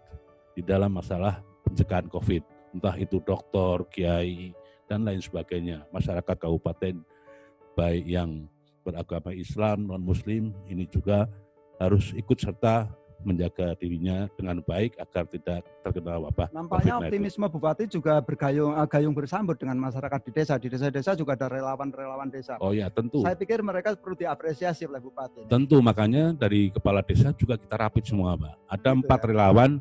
di dalam masalah pencegahan COVID. Entah itu dokter, kiai, dan lain sebagainya. Masyarakat kabupaten, baik yang beragama Islam, non-Muslim, ini juga harus ikut serta menjaga dirinya dengan baik agar tidak terkena wabah. Nampaknya COVID-19. optimisme Bupati juga gayung bersambut dengan masyarakat di desa. Di desa-desa juga ada relawan-relawan desa. Oh ya, tentu. Saya pikir mereka perlu diapresiasi oleh Bupati. Tentu, makanya dari kepala desa juga kita rapid semua, Pak. Ada gitu 4 relawan,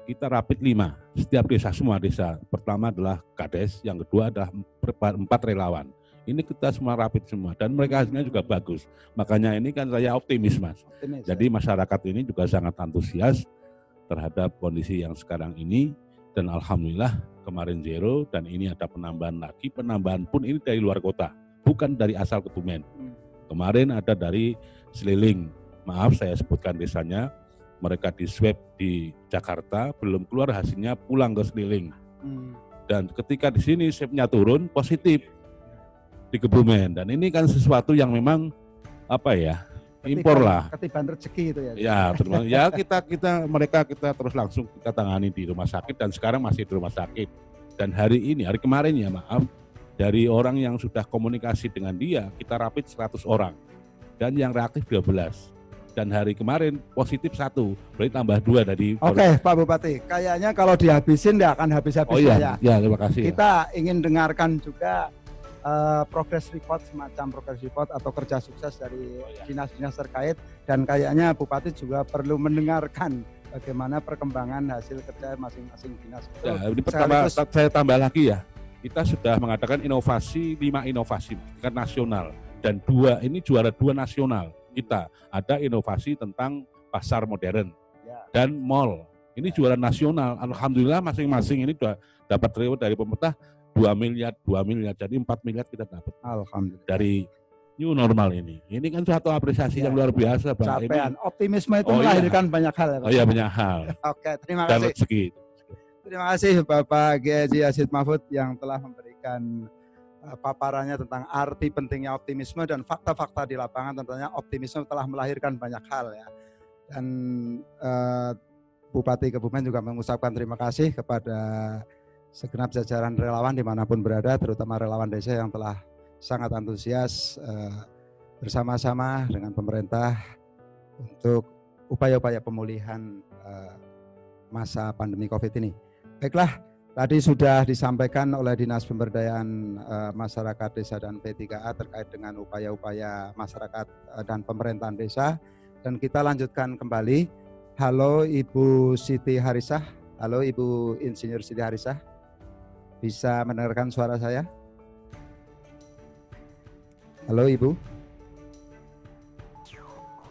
kita rapid 5. Setiap desa, semua desa. Pertama adalah Kades, yang kedua adalah 4 relawan. Ini kita semua rapid semua, dan mereka hasilnya juga bagus. Makanya ini kan saya optimis, Mas. Jadi masyarakat ini juga sangat antusias terhadap kondisi yang sekarang ini, dan alhamdulillah kemarin zero, dan ini ada penambahan lagi. Penambahan pun ini dari luar kota, bukan dari asal Kebumen. Kemarin ada dari Seliling, maaf saya sebutkan desanya, mereka di swab di Jakarta, belum keluar hasilnya pulang ke Seliling. Dan ketika di sini swabnya turun, positif di Kebumen, dan ini kan sesuatu yang memang apa ya, impor lah. Ketiban rezeki itu ya. Ya, ya kita terus langsung kita tangani di rumah sakit, dan sekarang masih di rumah sakit. Dan hari kemarin ya maaf, dari orang yang sudah komunikasi dengan dia, kita rapid 100 orang, dan yang reaktif 12. Dan hari kemarin positif 1, berarti tambah 2 dari. Oke, Pak Bupati, kayaknya kalau dihabisin tidak akan habis-habis. Oh iya, ya, terima kasih. Kita ingin dengarkan juga progress report, semacam progress report atau kerja sukses dari dinas-dinas terkait, dan kayaknya Bupati juga perlu mendengarkan bagaimana perkembangan hasil kerja masing-masing dinas. Ya, ini pertama saya tambah lagi ya, kita sudah mengadakan 5 inovasi kan nasional, dan 2 ini juara 2 nasional. Kita ada inovasi tentang pasar modern dan mall. Ini juara nasional. Alhamdulillah masing-masing ini sudah dapat reward dari pemerintah 2 miliar. Jadi 4 miliar kita dapat. Alhamdulillah. Dari new normal ini. Ini kan suatu apresiasi yang luar biasa, Pak. Capaian. Optimisme itu melahirkan banyak hal ya, Pak. Oh iya, banyak hal. Oke, terima Dan kasih. rezeki. Terima kasih Bapak G.Haji Asyid Mahfud yang telah memberikan paparannya tentang arti pentingnya optimisme dan fakta-fakta di lapangan. Tentunya optimisme telah melahirkan banyak hal ya. Dan Bupati Kebumen juga mengucapkan terima kasih kepada segenap jajaran relawan dimanapun berada, terutama relawan desa yang telah sangat antusias bersama-sama dengan pemerintah untuk upaya-upaya pemulihan masa pandemi COVID ini. Baiklah, tadi sudah disampaikan oleh Dinas Pemberdayaan Masyarakat Desa dan P3A terkait dengan upaya-upaya masyarakat dan pemerintahan desa. Dan kita lanjutkan kembali. Halo Ibu Siti Harisah, halo Ibu Insinyur Siti Harisah, bisa mendengarkan suara saya? Halo Ibu.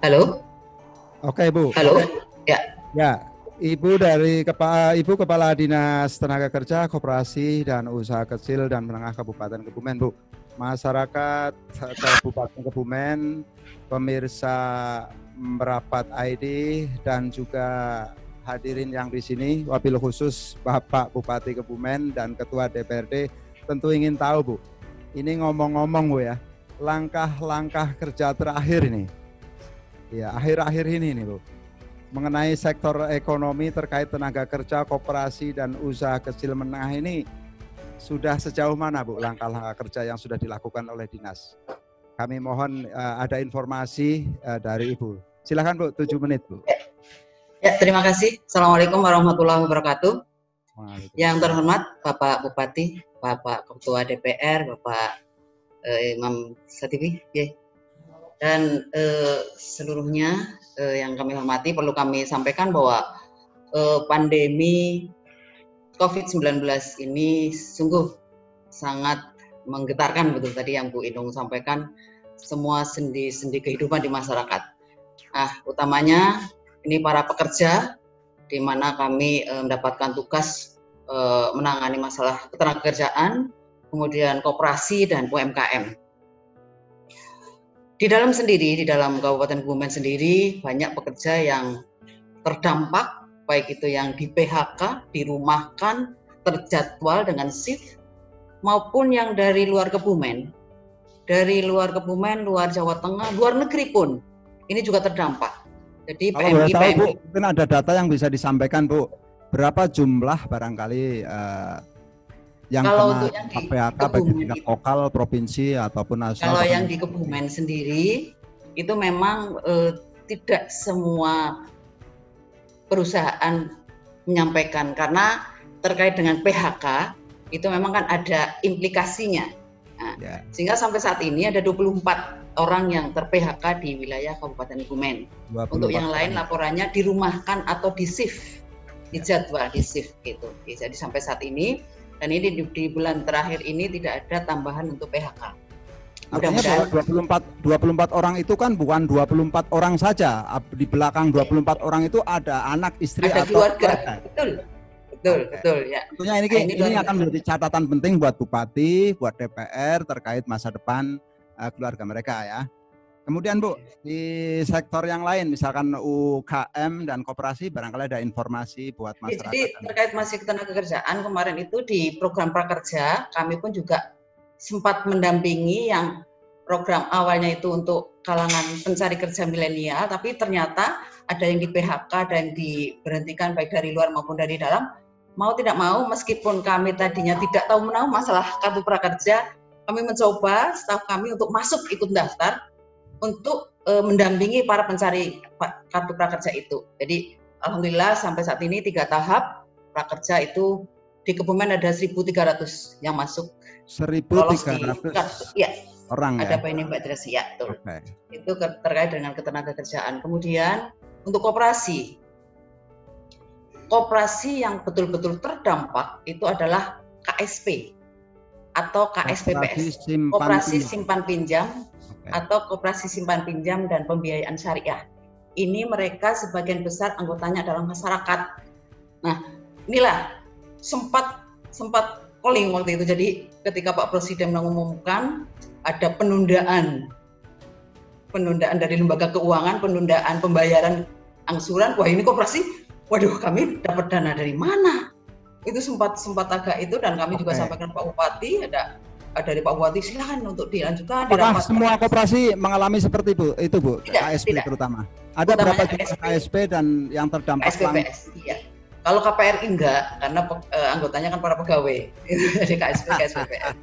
Halo. Oke Ibu. Halo. Ya. Ya, Ibu dari Ibu Kepala Dinas Tenaga Kerja, Koperasi dan Usaha Kecil dan Menengah Kabupaten Kebumen, Bu. Masyarakat Kabupaten Kebumen, pemirsa merapat ID dan juga hadirin yang di sini, wabil khusus Bapak Bupati Kebumen dan Ketua DPRD tentu ingin tahu Bu, ini ngomong-ngomong Bu ya, langkah-langkah kerja terakhir ini, ya akhir-akhir ini nih Bu, mengenai sektor ekonomi terkait tenaga kerja, koperasi dan usaha kecil menengah ini sudah sejauh mana Bu langkah-langkah kerja yang sudah dilakukan oleh dinas? Kami mohon ada informasi dari Ibu. Silakan Bu, 7 menit Bu. Ya, terima kasih. Assalamualaikum warahmatullahi wabarakatuh. Yang terhormat Bapak Bupati, Bapak Ketua DPR, Bapak Imam Satibi, dan seluruhnya yang kami hormati, perlu kami sampaikan bahwa pandemi COVID-19 ini sungguh sangat menggetarkan, betul tadi yang Bu Inung sampaikan, semua sendi-sendi kehidupan di masyarakat. Utamanya ini para pekerja, di mana kami mendapatkan tugas menangani masalah ketenagakerjaan, kemudian koperasi dan UMKM. Di dalam Kabupaten Kebumen sendiri banyak pekerja yang terdampak, baik itu yang di PHK, dirumahkan, terjadwal dengan shift, maupun yang dari luar Kebumen, luar Jawa Tengah, luar negeri pun ini juga terdampak. Jadi kalau boleh tahu Bu, mungkin ada data yang bisa disampaikan Bu, berapa jumlah barangkali yang kalau kena PHK baik tingkat lokal, provinsi ataupun nasional? Kalau yang di Kebumen sendiri itu memang tidak semua perusahaan menyampaikan, karena terkait dengan PHK itu memang kan ada implikasinya. Sehingga sampai saat ini ada 24 orang yang ter-PHK di wilayah Kabupaten Kebumen. Untuk yang lain laporannya dirumahkan atau di shift, dijadwal di shift gitu. Jadi sampai saat ini, dan ini di bulan terakhir ini tidak ada tambahan untuk PHK. Artinya 24 orang itu kan bukan 24 orang saja. Di belakang 24 orang itu ada anak, istri, ada atau keluarga. Betul ya. Tentunya ini akan menjadi catatan penting buat Bupati, buat DPR terkait masa depan keluarga mereka ya. Kemudian Bu, di sektor yang lain misalkan UKM dan koperasi barangkali ada informasi buat masyarakat. Jadi terkait masih ketenagakerjaan, kemarin itu di program prakerja kami pun juga sempat mendampingi yang program awalnya itu untuk kalangan pencari kerja milenial, tapi ternyata ada yang di PHK dan diberhentikan baik dari luar maupun dari dalam. Mau tidak mau, meskipun kami tadinya tidak tahu menahu masalah kartu prakerja, kami mencoba staf kami untuk masuk ikut daftar untuk mendampingi para pencari kartu prakerja itu. Jadi alhamdulillah sampai saat ini 3 tahap prakerja itu di Kebumen ada 1.300 yang masuk. 1.300 ya, orang ada ya? Pak ini Mbak Tresi, ya betul. Okay. Itu terkait dengan ketenagakerjaan. Kemudian untuk koperasi yang betul-betul terdampak itu adalah KSP atau KSPPS, Koperasi Simpan Pinjam, atau Koperasi Simpan Pinjam dan Pembiayaan Syariah. Ini mereka sebagian besar anggotanya adalah masyarakat Nah, inilah sempat calling waktu itu. Jadi ketika Pak Presiden mengumumkan ada penundaan dari lembaga keuangan, penundaan pembayaran angsuran, wah ini koperasi, waduh kami dapat dana dari mana? Itu sempat agak itu, dan kami juga sampaikan Pak Bupati, ada dari Pak Bupati, silakan untuk dilanjutkan. Apakah semua koperasi mengalami seperti itu Bu? KSP terutama. Ada berapa jumlah KSP dan yang terdampak? KSPPS, iya. Kalau KPRI enggak, karena anggotanya kan para pegawai. Jadi KSP, KSPPS.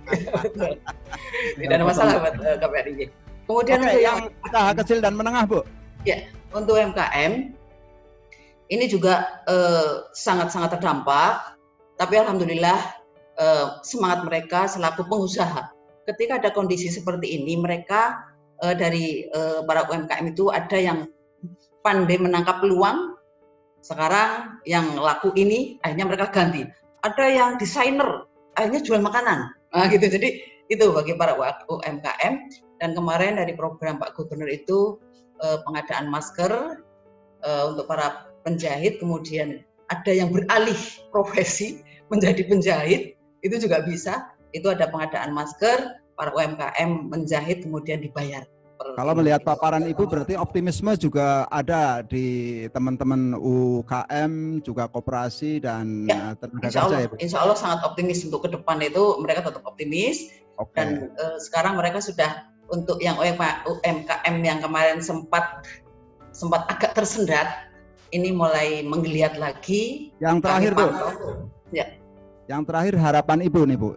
Tidak ada masalah buat KPRI. Kemudian untuk yang usaha kecil dan menengah, Bu? Ya, untuk UMKM ini juga sangat-sangat terdampak. Tapi alhamdulillah semangat mereka selaku pengusaha. Ketika ada kondisi seperti ini, mereka dari para UMKM itu ada yang pandai menangkap peluang. Sekarang yang laku ini akhirnya mereka ganti. Ada yang desainer, akhirnya jual makanan. Nah, gitu. Jadi itu bagi para UMKM. Dan kemarin dari program Pak Gubernur itu pengadaan masker untuk para penjahit, kemudian ada yang beralih profesi menjadi penjahit, itu juga bisa. Itu ada pengadaan masker, para UMKM menjahit kemudian dibayar. Kalau melihat paparan Ibu berarti optimisme juga ada di teman-teman UKM, juga koperasi dan tenaga kerja ya Bu? Insya Allah sangat optimis untuk ke depan itu, mereka tetap optimis. Dan sekarang mereka sudah, untuk yang UMKM yang kemarin sempat agak tersendat, ini mulai menggeliat lagi. Yang terakhir Bu, yang terakhir harapan Ibu nih Bu,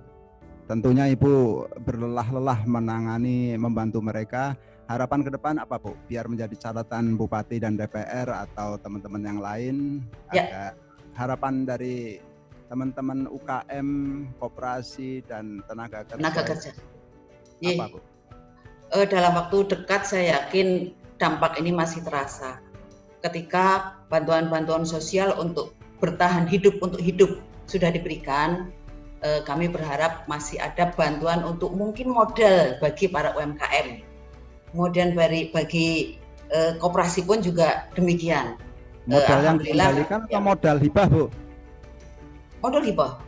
tentunya Ibu berlelah-lelah menangani, membantu mereka. Harapan ke depan apa Bu? Biar menjadi catatan Bupati dan DPR atau teman-teman yang lain. Ada harapan dari teman-teman UKM, koperasi dan tenaga kerja. Apa Bu? Dalam waktu dekat saya yakin dampak ini masih terasa. Ketika bantuan-bantuan sosial untuk bertahan hidup, untuk hidup sudah diberikan, kami berharap masih ada bantuan untuk mungkin modal bagi para UMKM. Kemudian bagi koperasi pun juga demikian. Modal yang dikembalikan atau modal hibah Bu? Modal hibah.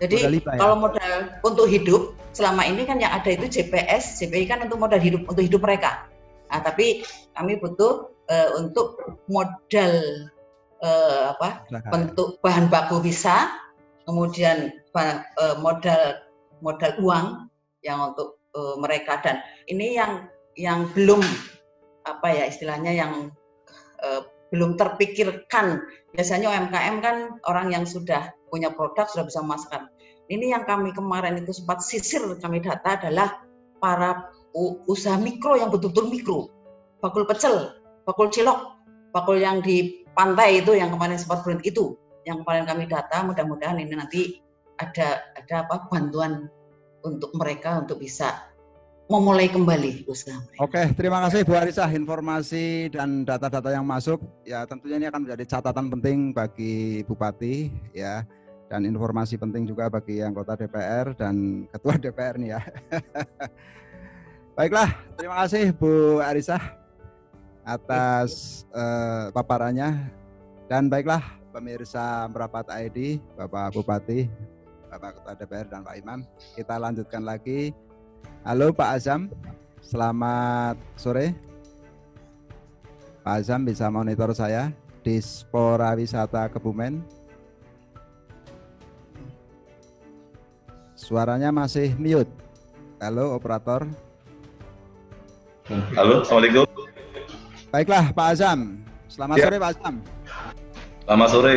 Jadi kalau modal untuk hidup, selama ini kan yang ada itu JPS, JPI kan untuk modal hidup, untuk hidup mereka. Nah, tapi kami butuh untuk modal bentuk bahan baku bisa, kemudian modal uang yang untuk mereka, dan ini yang belum istilahnya yang belum terpikirkan. Biasanya UMKM kan orang yang sudah punya produk, sudah bisa memasarkan. Ini yang kami kemarin itu sempat sisir, kami data adalah para usaha mikro yang betul-betul mikro. Bakul pecel, bakul cilok, bakul yang di pantai itu yang kemarin sempat berhenti itu. Yang kemarin kami data, mudah-mudahan ini nanti ada bantuan untuk mereka untuk bisa memulai kembali usaha mereka. Oke, terima kasih Bu Arisah informasi dan data-data yang masuk. Ya, tentunya ini akan menjadi catatan penting bagi Bupati ya, dan informasi penting juga bagi anggota DPR dan Ketua DPR nih ya. Baiklah, terima kasih Bu Arisah atas paparannya. Dan baiklah pemirsa Merapat ID, Bapak Bupati, Bapak Ketua DPR dan Pak Imam, kita lanjutkan lagi. Halo Pak Azam, selamat sore. Pak Azam bisa monitor saya, Dispora Wisata Kebumen. Suaranya masih mute. Halo operator. Halo, Assalamualaikum. Baiklah Pak Azam, selamat sore Pak Azam.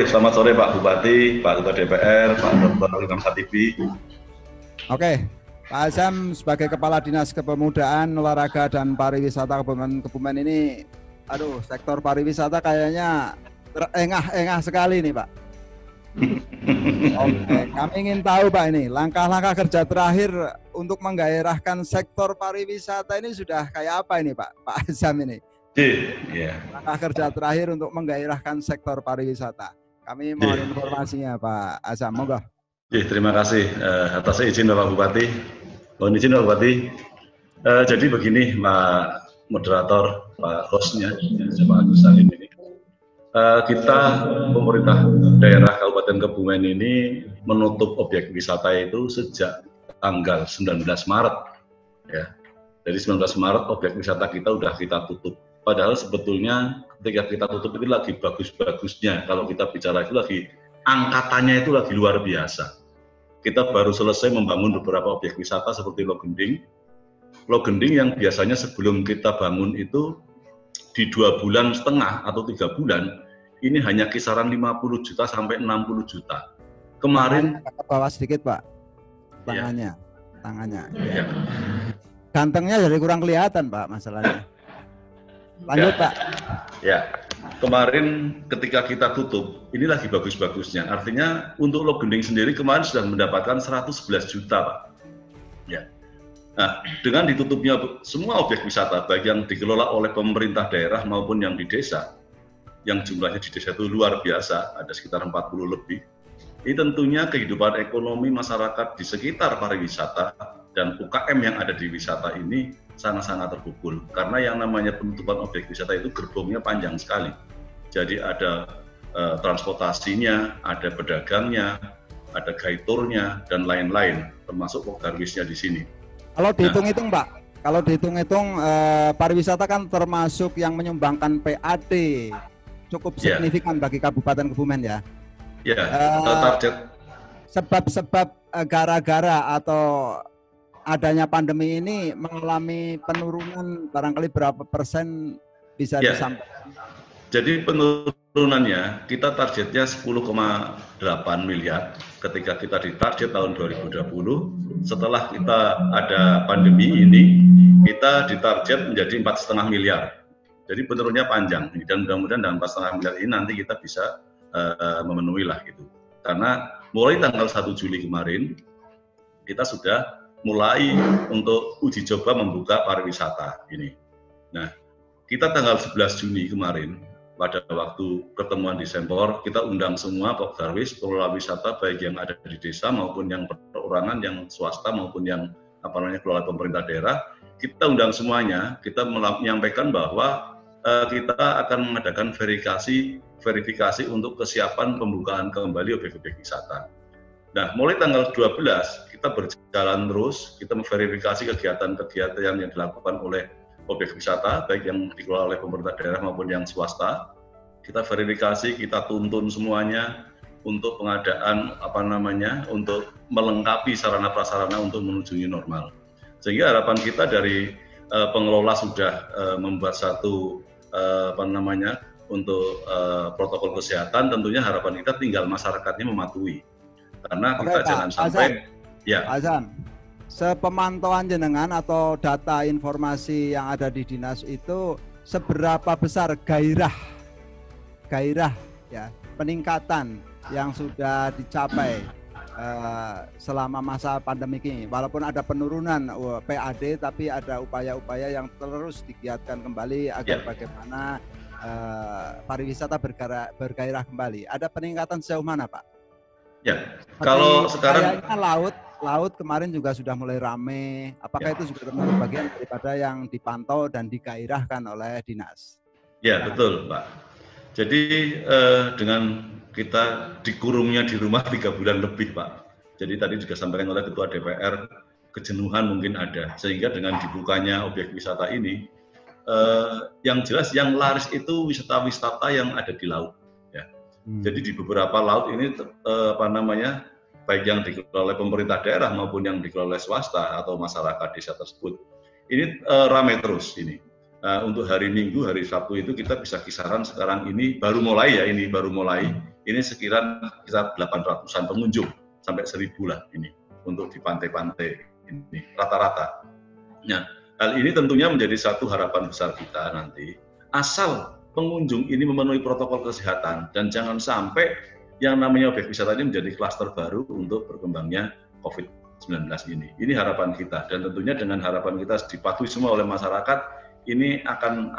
Selamat sore Pak Bupati, Pak Ketua DPR, Pak Dr. Imam Satibi. Oke. Pak Azam sebagai Kepala Dinas Kepemudaan, Olahraga dan Pariwisata Kebumen ini, sektor pariwisata kayaknya engah sekali nih Pak. Oke, kami ingin tahu Pak ini langkah-langkah kerja terakhir untuk menggairahkan sektor pariwisata ini sudah kayak apa ini Pak Azam ini? Langkah kerja terakhir untuk menggairahkan sektor pariwisata. Kami mohon informasinya Pak Azam, moga. Terima kasih atas izin Bapak Bupati. Mohon izin Bapak Bupati. Jadi begini Pak Moderator, Pak hostnya, Pak Agus Salim ini. kita pemerintah daerah Kabupaten Kebumen ini menutup objek wisata itu sejak tanggal 19 Maret. Ya. Dari 19 Maret objek wisata kita udah kita tutup. Padahal sebetulnya ketika kita tutup itu lagi bagus-bagusnya. Kalau kita bicara itu lagi angkatannya itu lagi luar biasa. Kita baru selesai membangun beberapa objek wisata seperti Logending. Logending yang biasanya sebelum kita bangun itu di 2,5 bulan atau 3 bulan ini hanya kisaran 50 juta sampai 60 juta. Kemarin ke bawah sedikit, Pak. Tangannya. Ya. Gantengnya jadi kurang kelihatan, Pak, masalahnya. Lanjut, ya. Pak. Ya. Kemarin ketika kita tutup, ini lagi bagus-bagusnya. Artinya untuk Logending sendiri kemarin sudah mendapatkan 111 juta, Pak. Ya. Nah, dengan ditutupnya semua objek wisata, baik yang dikelola oleh pemerintah daerah maupun yang di desa, yang jumlahnya di desa itu luar biasa, ada sekitar 40 lebih. Ini tentunya kehidupan ekonomi masyarakat di sekitar pariwisata dan UKM yang ada di wisata ini sangat-sangat terpukul. Karena yang namanya penutupan objek wisata itu gerbongnya panjang sekali. Jadi ada transportasinya, ada pedagangnya, ada gaiturnya, dan lain-lain, termasuk pegawainya di sini. Kalau dihitung-hitung, Pak, kalau dihitung-hitung pariwisata kan termasuk yang menyumbangkan PAD cukup signifikan bagi Kabupaten Kebumen ya. Ya, target. Sebab-sebab gara-gara atau adanya pandemi ini mengalami penurunan barangkali berapa persen bisa disampaikan? Jadi penurunannya kita targetnya 10,8 miliar ketika kita ditarget tahun 2020. Setelah kita ada pandemi ini, kita ditarget menjadi 4,5 miliar. Jadi penurunannya panjang dan mudah-mudahan dalam 4,5 miliar ini nanti kita bisa memenuhi lah gitu. Karena mulai tanggal 1 Juli kemarin kita sudah mulai untuk uji coba membuka pariwisata ini. Nah, kita tanggal 11 Juni kemarin pada waktu pertemuan di Sempor, kita undang semua Pokdarwis, pengelola wisata baik yang ada di desa maupun yang perorangan, yang swasta maupun yang kelola pemerintah daerah. Kita undang semuanya, kita menyampaikan bahwa kita akan mengadakan verifikasi untuk kesiapan pembukaan kembali objek-objek wisata. Nah, mulai tanggal 12 kita berjalan terus, kita memverifikasi kegiatan-kegiatan yang dilakukan oleh objek wisata, baik yang dikelola oleh pemerintah daerah maupun yang swasta. Kita verifikasi, kita tuntun semuanya untuk pengadaan untuk melengkapi sarana prasarana untuk menuju new normal. Sehingga harapan kita dari pengelola sudah membuat satu untuk protokol kesehatan, tentunya harapan kita tinggal masyarakatnya mematuhi. Karena kita jangan sampai Azam, sepemantauan jenengan atau data informasi yang ada di dinas itu seberapa besar gairah ya peningkatan yang sudah dicapai selama masa pandemi ini, walaupun ada penurunan PAD tapi ada upaya-upaya yang terus digiatkan kembali agar bagaimana pariwisata bergairah kembali. Ada peningkatan sejauh mana, Pak? Ya, kalau sekarang kayaknya laut kemarin juga sudah mulai ramai. Apakah itu juga termasuk bagian daripada yang dipantau dan digairahkan oleh dinas? Ya, betul, Pak. Jadi dengan kita dikurungnya di rumah 3 bulan lebih, Pak. Jadi tadi juga sampaikan oleh Ketua DPR, kejenuhan mungkin ada. Sehingga dengan dibukanya objek wisata ini, yang jelas yang laris itu wisata-wisata yang ada di laut. Ya. Jadi di beberapa laut ini baik yang dikelola oleh pemerintah daerah maupun yang dikelola oleh swasta atau masyarakat desa tersebut, ini ramai terus ini. Untuk hari Minggu, hari Sabtu itu kita bisa kisaran sekarang ini baru mulai ini sekitar 800-an pengunjung sampai 1.000 lah ini untuk di pantai-pantai ini rata-rata. Nah, hal ini tentunya menjadi satu harapan besar kita nanti, asal pengunjung ini memenuhi protokol kesehatan dan jangan sampai yang namanya objek wisata ini menjadi klaster baru untuk berkembangnya COVID-19 ini. Ini harapan kita dan tentunya dengan harapan kita dipatuhi semua oleh masyarakat, ini akan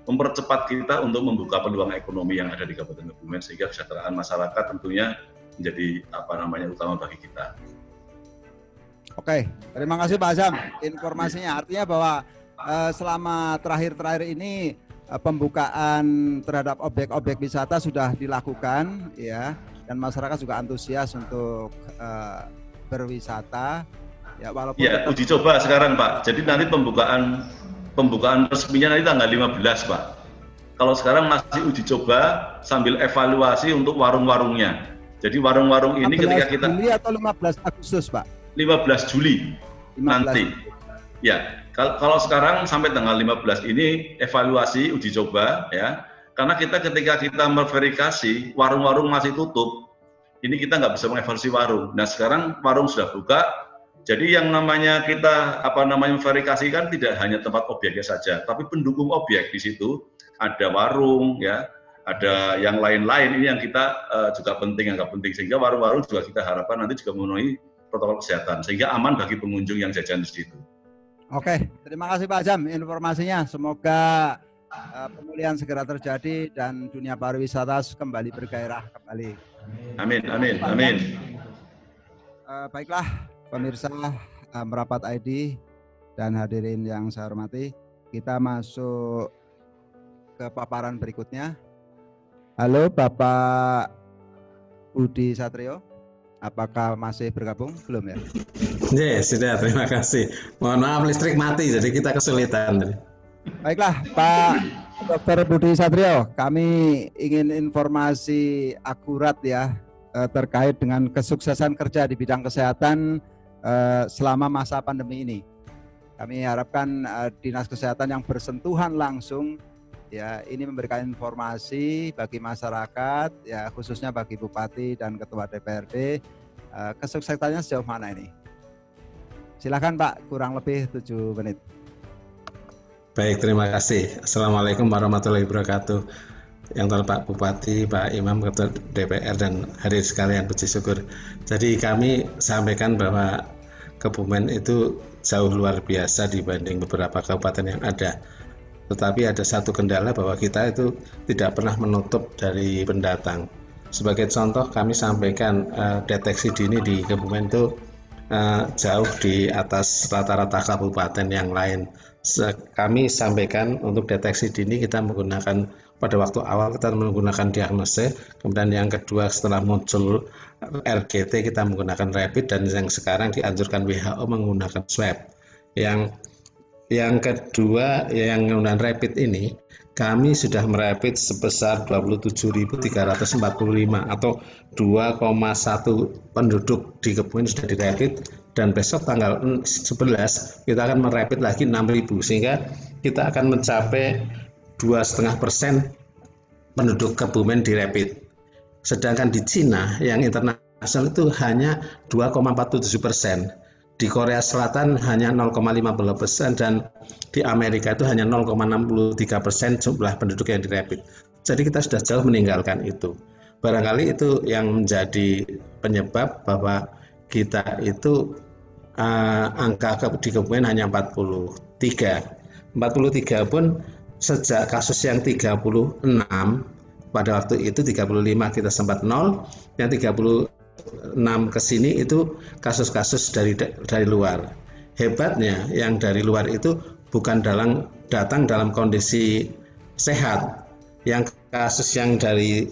mempercepat kita untuk membuka peluang ekonomi yang ada di Kabupaten Kebumen sehingga kesejahteraan masyarakat tentunya menjadi utama bagi kita. Oke, terima kasih Pak Azam informasinya. Artinya bahwa selama terakhir ini pembukaan terhadap objek-objek wisata sudah dilakukan ya, dan masyarakat juga antusias untuk berwisata ya, walaupun ya uji coba sekarang Pak. Jadi nanti pembukaan resminya nanti tanggal 15 Pak. Kalau sekarang masih uji coba sambil evaluasi untuk warung-warungnya. Jadi warung-warung ini ketika kita Juli atau 15 Agustus Pak? 15 Juli 15 nanti. Ya, kalau sekarang sampai tanggal 15 ini evaluasi uji coba ya. Karena ketika kita memverifikasi warung-warung masih tutup, ini kita nggak bisa mengevaluasi warung. Nah sekarang warung sudah buka, jadi yang namanya kita memverifikasi kan tidak hanya tempat objeknya saja, tapi pendukung objek di situ ada warung ya, ada yang lain-lain. Ini yang kita juga penting, anggap penting, sehingga warung-warung juga kita harapkan nanti juga memenuhi protokol kesehatan sehingga aman bagi pengunjung yang jajan di situ. Oke, terima kasih Pak Jam informasinya. Semoga pemulihan segera terjadi dan dunia pariwisata kembali bergairah kembali. Amin, amin, amin. Baiklah pemirsa Merapat ID dan hadirin yang saya hormati, kita masuk ke paparan berikutnya. Halo Bapak Budi Satrio, apakah masih bergabung? Belum ya? Ya, sudah, terima kasih. Mohon maaf listrik mati, jadi kita kesulitan. Baiklah Pak Dr. Budi Satrio, kami ingin informasi akurat ya terkait dengan kesuksesan kerja di bidang kesehatan selama masa pandemi ini. Kami harapkan Dinas Kesehatan yang bersentuhan langsung ya ini memberikan informasi bagi masyarakat ya, khususnya bagi Bupati dan Ketua DPRD, kesuksesannya sejauh mana ini? Silakan Pak, kurang lebih 7 menit. Baik, terima kasih. Assalamualaikum warahmatullahi wabarakatuh. Yang terhormat Pak Bupati, Pak Imam, Ketua DPR, dan hadirin sekalian, puji syukur. Jadi kami sampaikan bahwa Kebumen itu jauh luar biasa dibanding beberapa kabupaten yang ada. Tetapi ada satu kendala bahwa kita itu tidak pernah menutup dari pendatang. Sebagai contoh kami sampaikan deteksi dini di Kebumen itu jauh di atas rata-rata kabupaten yang lain. Kami sampaikan untuk deteksi dini kita menggunakan pada waktu awal kita menggunakan diagnosis, kemudian yang kedua setelah muncul RGT kita menggunakan rapid, dan yang sekarang dianjurkan WHO menggunakan swab. Yang kedua yang menggunakan rapid ini kami sudah merapid sebesar 27.345 atau 2,1 penduduk di Kebumen sudah dirapid, dan besok tanggal 11 kita akan merapid lagi 6.000 sehingga kita akan mencapai 2,5% penduduk Kebumen dirapid. Sedangkan di Cina yang internasional itu hanya 2,47%. Di Korea Selatan hanya 0,50% dan di Amerika itu hanya 0,63% jumlah penduduk yang dirapid. Jadi kita sudah jauh meninggalkan itu. Barangkali itu yang menjadi penyebab bahwa kita itu angka di Kebumen hanya 43. 43 pun sejak kasus yang 36 pada waktu itu 35 kita sempat 0, yang 36 ke sini itu kasus-kasus dari luar. Hebatnya yang dari luar itu bukan datang dalam kondisi sehat. Yang kasus yang dari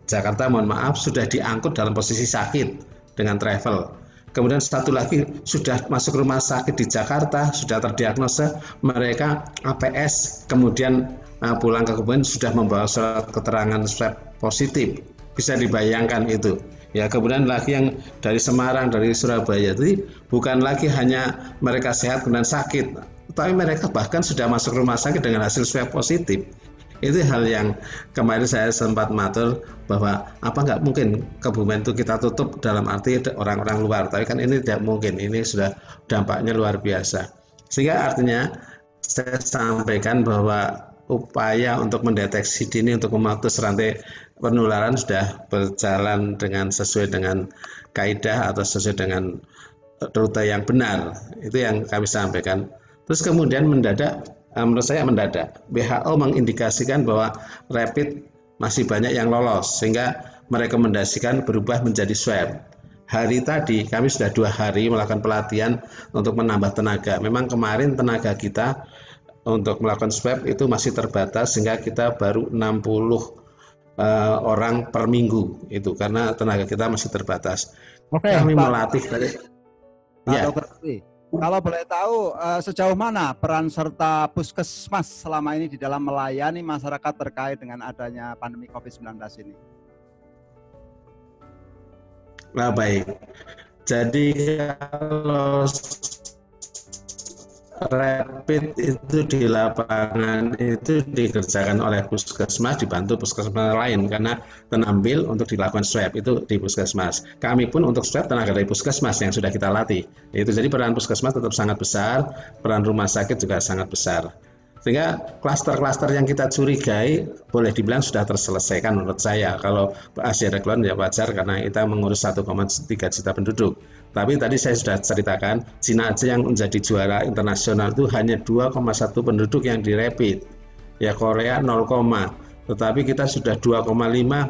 Jakarta mohon maaf sudah diangkut dalam posisi sakit dengan travel. Kemudian satu lagi sudah masuk rumah sakit di Jakarta, sudah terdiagnosa, mereka APS, kemudian pulang ke Kebumen sudah membawa surat keterangan swab positif. Bisa dibayangkan itu. Ya, kemudian lagi yang dari Semarang, dari Surabaya, itu bukan lagi hanya mereka sehat kemudian sakit, tapi mereka bahkan sudah masuk rumah sakit dengan hasil swab positif. Itu hal yang kemarin saya sempat matur bahwa apa nggak mungkin Kebumen itu kita tutup dalam arti orang-orang luar, tapi kan ini tidak mungkin, ini sudah dampaknya luar biasa. Sehingga artinya saya sampaikan bahwa upaya untuk mendeteksi dini untuk memutus rantai penularan sudah berjalan dengan sesuai dengan kaidah atau sesuai dengan rute yang benar. Itu yang kami sampaikan. Terus kemudian mendadak, menurut saya mendadak, WHO mengindikasikan bahwa rapid masih banyak yang lolos sehingga merekomendasikan berubah menjadi swab. Hari tadi kami sudah 2 hari melakukan pelatihan untuk menambah tenaga. Memang kemarin tenaga kita untuk melakukan swab itu masih terbatas sehingga kita baru 60 orang per minggu itu karena tenaga kita masih terbatas. Kami melatih dari Dr. Budi, kalau boleh tahu sejauh mana peran serta Puskesmas selama ini di dalam melayani masyarakat terkait dengan adanya pandemi COVID-19 ini? Nah, baik. Jadi kalau rapid itu di lapangan itu dikerjakan oleh Puskesmas dibantu Puskesmas lain karena terambil untuk dilakukan swab itu di Puskesmas. Kami pun untuk swab tenaga dari Puskesmas yang sudah kita latih. Itu jadi peran Puskesmas tetap sangat besar, peran rumah sakit juga sangat besar. Sehingga klaster-klaster yang kita curigai boleh dibilang sudah terselesaikan menurut saya. Kalau Asia Regulon ya wajar karena kita mengurus 1,3 juta penduduk. Tapi tadi saya sudah ceritakan, Cina aja yang menjadi juara internasional itu hanya 2,1 penduduk yang dirapid. Ya Korea 0, tetapi kita sudah 2,5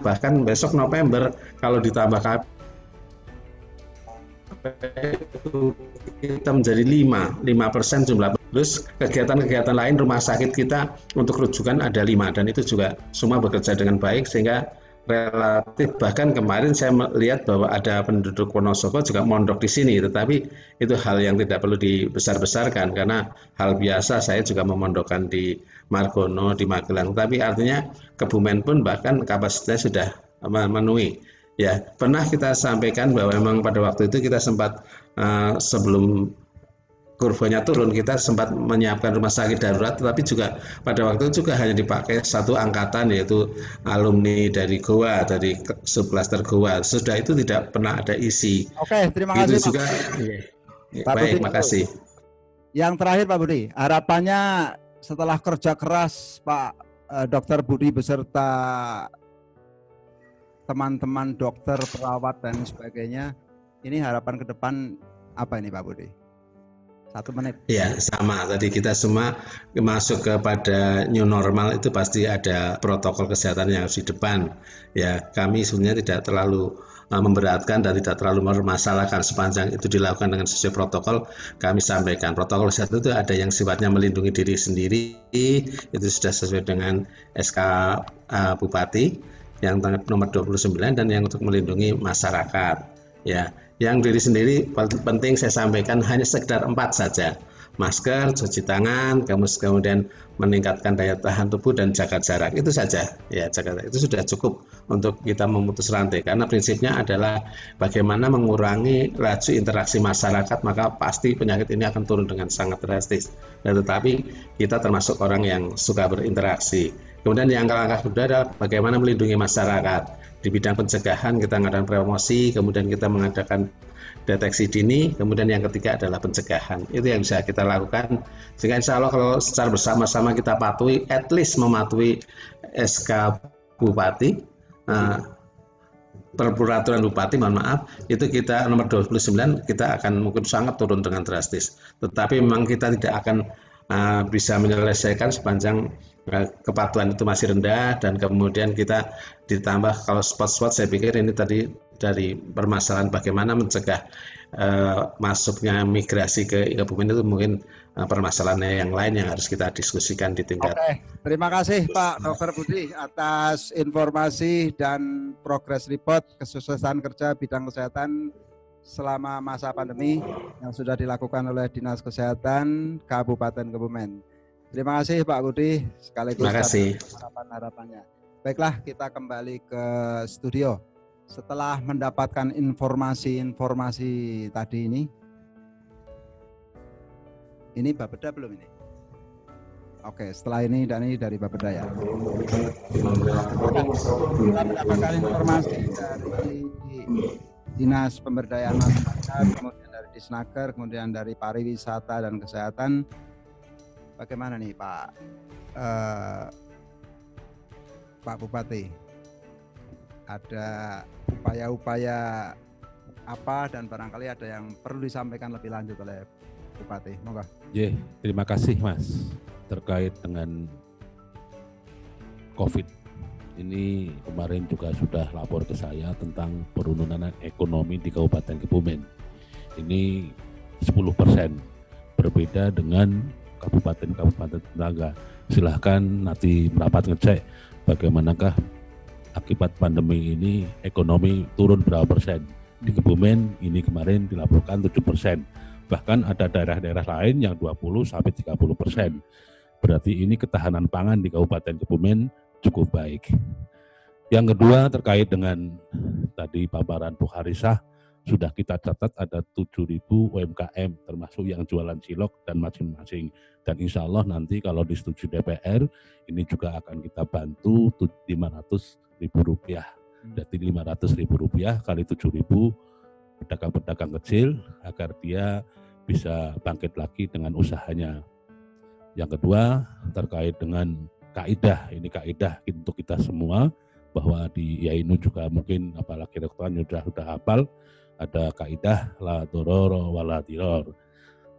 bahkan besok November kalau ditambah kita menjadi 5% jumlah. Terus kegiatan-kegiatan lain rumah sakit kita untuk rujukan ada 5 dan itu juga semua bekerja dengan baik sehingga relatif bahkan kemarin saya melihat bahwa ada penduduk Wonosobo juga mondok di sini, tetapi itu hal yang tidak perlu dibesar-besarkan karena hal biasa saya juga memondokkan di Margono, di Magelang, tapi artinya Kebumen pun bahkan kapasitasnya sudah memenuhi. Ya, pernah kita sampaikan bahwa memang pada waktu itu kita sempat sebelum kurvanya turun kita sempat menyiapkan rumah sakit darurat, tetapi juga pada waktu itu juga hanya dipakai satu angkatan yaitu alumni dari Goa, dari subklaster Goa. Sudah itu tidak pernah ada isi. Oke, terima kasih. Itu juga Pak baik, Budi, makasih. Yang terakhir Pak Budi, harapannya setelah kerja keras Pak Dr. Budi beserta teman-teman dokter, perawat dan sebagainya, ini harapan ke depan apa ini Pak Budi? 1 menit. Ya, sama. Tadi kita semua masuk kepada new normal itu pasti ada protokol kesehatan yang harus di depan. Ya, kami sebenarnya tidak terlalu memberatkan dan tidak terlalu mempermasalahkan sepanjang itu dilakukan dengan sesuai protokol. Kami sampaikan protokol kesehatan itu ada yang sifatnya melindungi diri sendiri, itu sudah sesuai dengan SK Bupati yang nomor 29 dan yang untuk melindungi masyarakat. Ya, yang diri sendiri penting saya sampaikan hanya sekedar 4 saja. Masker, cuci tangan, kemudian meningkatkan daya tahan tubuh dan jaga jarak. Itu saja. Ya, jaga jarak. Itu sudah cukup untuk kita memutus rantai karena prinsipnya adalah bagaimana mengurangi laju interaksi masyarakat, maka pasti penyakit ini akan turun dengan sangat drastis. Dan tetapi kita termasuk orang yang suka berinteraksi. Kemudian yang langkah kedua adalah bagaimana melindungi masyarakat. Di bidang pencegahan kita mengadakan promosi, kemudian kita mengadakan deteksi dini, kemudian yang ketiga adalah pencegahan. Itu yang bisa kita lakukan. Sehingga insya Allah kalau secara bersama-sama kita patuhi, at least mematuhi SK Bupati, peraturan Bupati, mohon maaf, itu kita nomor 29, kita akan mungkin sangat turun dengan drastis. Tetapi memang kita tidak akan bisa menyelesaikan sepanjang kepatuhan itu masih rendah dan kemudian kita ditambah kalau spot-spot saya pikir ini tadi dari permasalahan bagaimana mencegah masuknya migrasi ke Kebumen itu mungkin permasalahan yang lain yang harus kita diskusikan di tingkat. Oke, terima kasih Pak Dr. Budi atas informasi dan progres report kesuksesan kerja bidang kesehatan selama masa pandemi yang sudah dilakukan oleh Dinas Kesehatan Kabupaten Kebumen. Terima kasih Pak Budi sekaligus harapan-harapannya. Baiklah, kita kembali ke studio. Setelah mendapatkan informasi-informasi tadi ini Bapeda belum ini? Oke, setelah ini dan ini dari Bapeda ya. Kita mendapatkan informasi dari Dinas Pemberdayaan Masyarakat, kemudian dari Disnaker, kemudian dari Pariwisata dan Kesehatan. Bagaimana nih Pak Bupati? Ada upaya-upaya apa dan barangkali ada yang perlu disampaikan lebih lanjut oleh Bupati? Moga. Terima kasih Mas. Terkait dengan COVID ini kemarin juga sudah lapor ke saya tentang penurunan ekonomi di Kabupaten Kebumen. Ini 10%, berbeda dengan kabupaten-kabupaten tetangga. Silahkan nanti merapat ngecek bagaimanakah akibat pandemi ini ekonomi turun berapa persen. Di Kebumen ini kemarin dilaporkan 7%. Bahkan ada daerah-daerah lain yang 20-30%. Berarti ini ketahanan pangan di Kabupaten Kebumen cukup baik. Yang kedua terkait dengan tadi paparan Bu Harisah, sudah kita catat ada 7.000 UMKM termasuk yang jualan cilok dan masing-masing. Dan insya Allah nanti kalau disetujui DPR, ini juga akan kita bantu Rp500.000. Jadi Rp500.000 kali 7.000 pedagang-pedagang kecil agar dia bisa bangkit lagi dengan usahanya. Yang kedua terkait dengan kaidah, ini kaidah untuk kita semua bahwa di Yainu juga mungkin apalagi rektoran sudah hafal, ada kaidah la doror wala diror.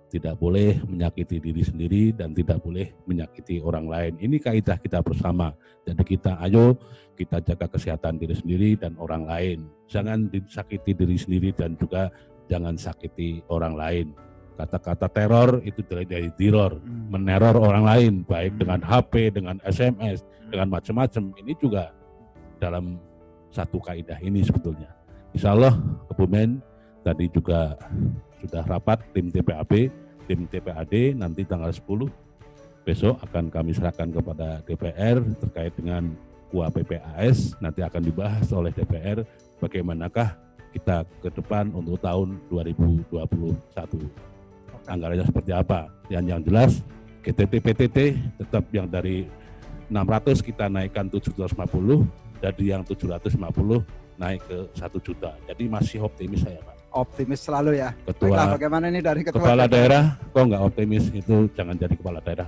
Tidak boleh menyakiti diri sendiri dan tidak boleh menyakiti orang lain. Ini kaidah kita bersama. Jadi ayo kita jaga kesehatan diri sendiri dan orang lain. Jangan disakiti diri sendiri dan juga jangan sakiti orang lain. Kata-kata teror itu dari diror, meneror orang lain, baik dengan HP, dengan SMS, dengan macam-macam. Ini juga dalam satu kaidah ini sebetulnya. Insya Allah Kebumen tadi juga sudah rapat tim TPAB, tim TPAD nanti tanggal 10 besok akan kami serahkan kepada DPR terkait dengan KUA PPAS, nanti akan dibahas oleh DPR bagaimanakah kita ke depan untuk tahun 2021. Anggarannya seperti apa. Yang jelas GTT PTT tetap yang dari 600 kita naikkan 750, dari yang 750 naik ke 1 juta. Jadi masih optimis saya, Pak. Optimis selalu ya. Ketua, baiklah, bagaimana ini dari ketua kepala daerah, kok nggak optimis? Itu jangan jadi kepala daerah.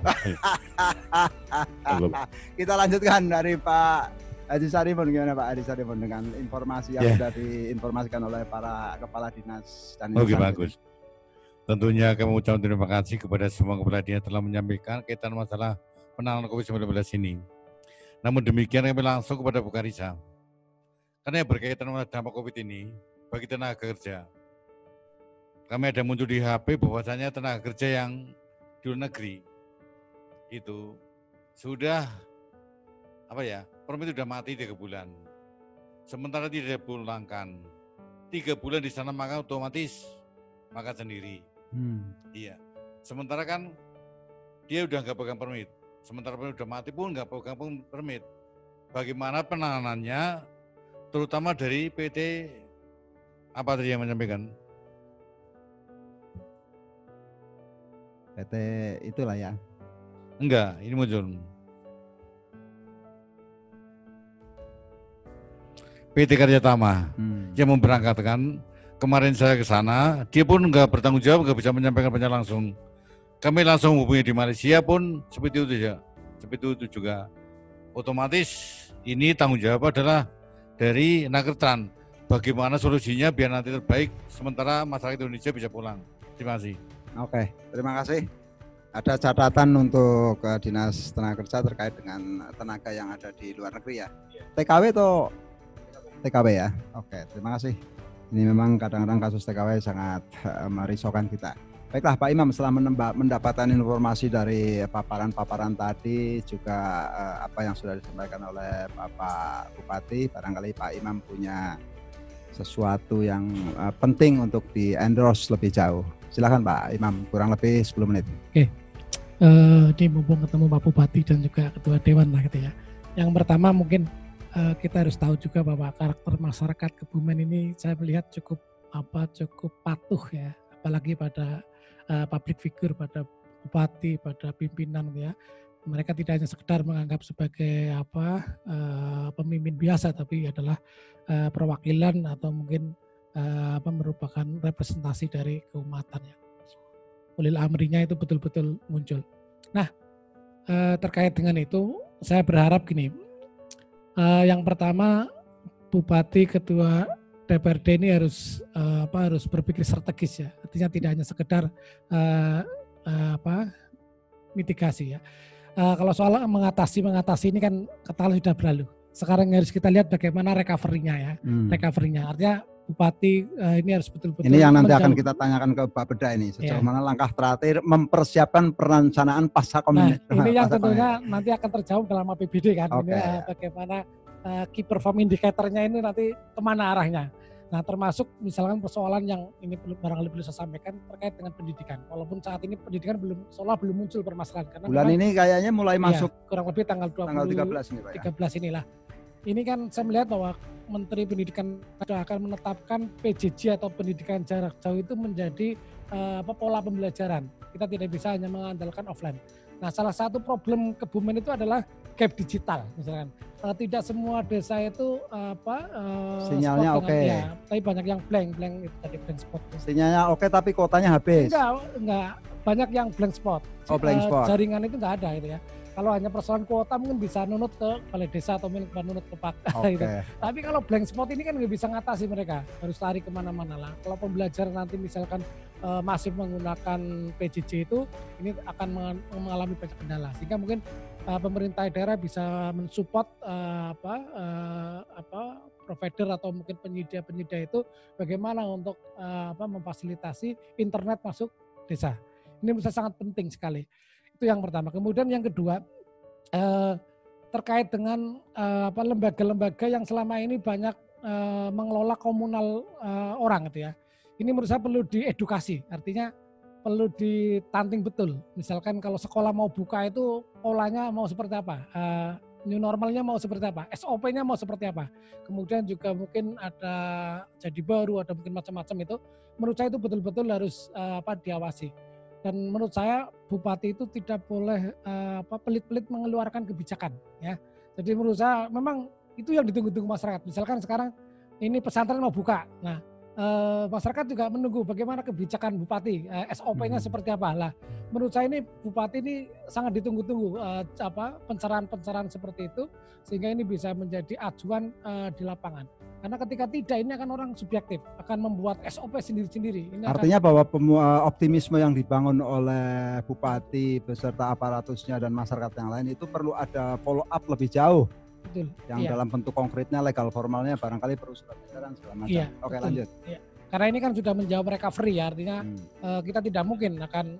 Kita lanjutkan dari Pak Haji Sarimun. Gimana Pak Haji Sarimun dengan informasi yang sudah diinformasikan oleh para kepala dinas dan Oke, bagus. Tentunya kami mengucapkan terima kasih kepada semua kepala dinas telah menyampaikan kaitan masalah penanganan COVID-19 ini. Namun demikian kami langsung kepada Bu Harisah. Karena yang berkaitan dengan dampak COVID ini bagi tenaga kerja. Kami ada muncul di HP bahwasanya tenaga kerja yang di luar negeri itu sudah permit sudah mati 3 bulan. Sementara tidak dipulangkan. 3 bulan di sana maka otomatis makan sendiri. Iya. Sementara kan dia udah nggak pegang permit. Sementara permit udah mati pun nggak pegang permit. Bagaimana penanganannya, terutama dari PT apa tadi yang menyampaikan? PT itulah ya. Enggak, ini muncul. PT Karya Tama yang memberangkatkan. Kemarin saya ke sana, dia pun nggak bertanggung jawab, nggak bisa menyampaikan banyak langsung. Kami langsung hubungi di Malaysia pun seperti itu saja. Seperti itu juga. Otomatis ini tanggung jawab adalah dari Nakertran. Bagaimana solusinya biar nanti terbaik, sementara masyarakat Indonesia bisa pulang. Terima kasih. Oke, terima kasih. Ada catatan untuk Dinas Tenaga Kerja terkait dengan tenaga yang ada di luar negeri ya? TKW atau TKW ya? Oke, terima kasih. Ini memang kadang-kadang kasus TKW sangat merisaukan kita. Baiklah Pak Imam, setelah mendapatkan informasi dari paparan-paparan tadi, juga apa yang sudah disampaikan oleh Bapak Bupati, barangkali Pak Imam punya sesuatu yang penting untuk di-endorse lebih jauh. Silakan Pak Imam, kurang lebih 10 menit. Oke, ini mumpung ketemu Pak Bupati dan juga Ketua Dewan lah gitu ya. Yang pertama mungkin kita harus tahu juga bahwa karakter masyarakat Kebumen ini saya melihat cukup patuh ya, apalagi pada public figure, pada bupati, pada pimpinan ya. Mereka tidak hanya sekedar menganggap sebagai pemimpin biasa, tapi adalah perwakilan atau mungkin merupakan representasi dari keumatan ya. Ulil amrinya itu betul-betul muncul. Nah, terkait dengan itu saya berharap gini. Yang pertama, Bupati, Ketua DPRD ini harus berpikir strategis ya. Artinya tidak hanya sekedar mitigasi ya. Kalau soal mengatasi ini kan katakanlah sudah berlalu. Sekarang harus kita lihat bagaimana recovery-nya ya. Recovery-nya artinya Bupati ini harus betul-betul. Ini yang nanti akan kita tanyakan ke Pak Beda ini, sejauh mana langkah terakhir mempersiapkan perencanaan pasca komunitas. Nah, ini yang tentunya nanti akan terjawab dalam APBD kan. Ini bagaimana key perform indicator-nya ini nanti kemana arahnya. Nah, termasuk misalkan persoalan yang ini barangkali perlu saya sampaikan terkait dengan pendidikan. Walaupun saat ini pendidikan seolah belum muncul permasalahan. Karena bulan ini kayaknya mulai masuk. Kurang lebih tanggal 13 ini, Pak, 13 inilah. Ini kan saya melihat bahwa Menteri Pendidikan akan menetapkan PJJ atau pendidikan jarak jauh itu menjadi pola pembelajaran. Kita tidak bisa hanya mengandalkan offline. Nah, salah satu problem Kebumen itu adalah gap digital, misalkan. Tidak semua desa itu sinyalnya oke. Ya, tapi banyak yang blank itu tadi blank spot. Sinyalnya oke tapi kuotanya habis. Enggak, banyak yang blank spot. Blank spot. Jaringan itu enggak ada gitu ya. Kalau hanya persoalan kuota mungkin bisa nunut ke balai desa atau mungkin nunut ke Pak. Gitu. Tapi kalau blank spot ini kan nggak bisa ngatasi mereka, harus lari kemana-mana lah. Kalau pembelajaran nanti misalkan masih menggunakan PJJ itu, ini akan mengalami banyak kendala. Sehingga mungkin pemerintah daerah bisa mensupport provider atau mungkin penyedia itu bagaimana untuk memfasilitasi internet masuk desa. Ini menurut saya sangat penting sekali. Itu yang pertama. Kemudian yang kedua terkait dengan lembaga-lembaga yang selama ini banyak mengelola komunal orang gitu ya. Ini menurut saya perlu diedukasi. Artinya perlu ditanting betul. Misalkan kalau sekolah mau buka itu polanya mau seperti apa? New normalnya mau seperti apa? SOP-nya mau seperti apa? Kemudian juga mungkin ada jadi baru, ada mungkin macam-macam itu. Menurut saya itu betul-betul harus diawasi. Dan menurut saya bupati itu tidak boleh pelit-pelit mengeluarkan kebijakan ya. Jadi menurut saya memang itu yang ditunggu-tunggu masyarakat. Misalkan sekarang ini pesantren mau buka. Nah, masyarakat juga menunggu bagaimana kebijakan bupati, SOP-nya seperti apa. Lah, menurut saya ini bupati ini sangat ditunggu-tunggu pencerahan-pencerahan seperti itu sehingga ini bisa menjadi acuan di lapangan. Karena ketika tidak ini akan orang subjektif, akan membuat SOP sendiri-sendiri. Artinya bahwa optimisme yang dibangun oleh bupati beserta aparatusnya dan masyarakat yang lain itu perlu ada follow up lebih jauh. Betul. Yang dalam bentuk konkretnya, legal formalnya barangkali perlu surat edaran segala macam. Iya, Oke, betul. lanjut. Iya. Karena ini kan sudah menjawab recovery ya, artinya kita tidak mungkin akan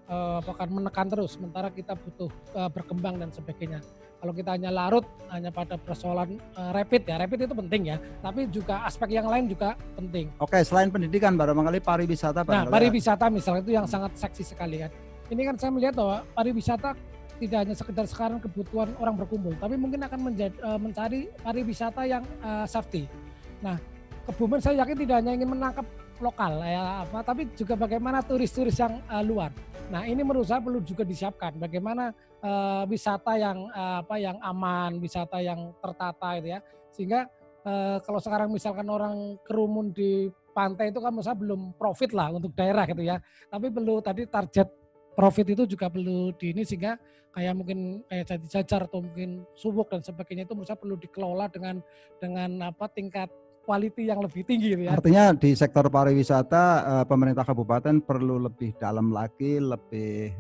menekan terus, sementara kita butuh berkembang dan sebagainya. Kalau kita hanya larut hanya pada persoalan rapid itu penting ya, tapi juga aspek yang lain juga penting. Oke, selain pendidikan barangkali pariwisata. Nah, pariwisata misalnya itu yang sangat seksi sekali kan. Ini kan saya melihat bahwa pariwisata tidak hanya sekedar sekarang kebutuhan orang berkumpul, tapi mungkin akan mencari pariwisata yang safety. Nah, Kebumen saya yakin tidak hanya ingin menangkap lokal tapi juga bagaimana turis-turis yang luar. Nah, ini menurut saya perlu juga disiapkan bagaimana wisata yang aman, wisata yang tertata itu ya. Sehingga kalau sekarang misalkan orang kerumun di pantai itu kan menurut saya belum profit lah untuk daerah gitu ya. Tapi perlu tadi target profit itu juga perlu sehingga kayak mungkin Jati Jajar atau mungkin Subuk dan sebagainya itu menurut saya perlu dikelola dengan tingkat quality yang lebih tinggi gitu ya. Artinya di sektor pariwisata pemerintah kabupaten perlu lebih dalam lagi, lebih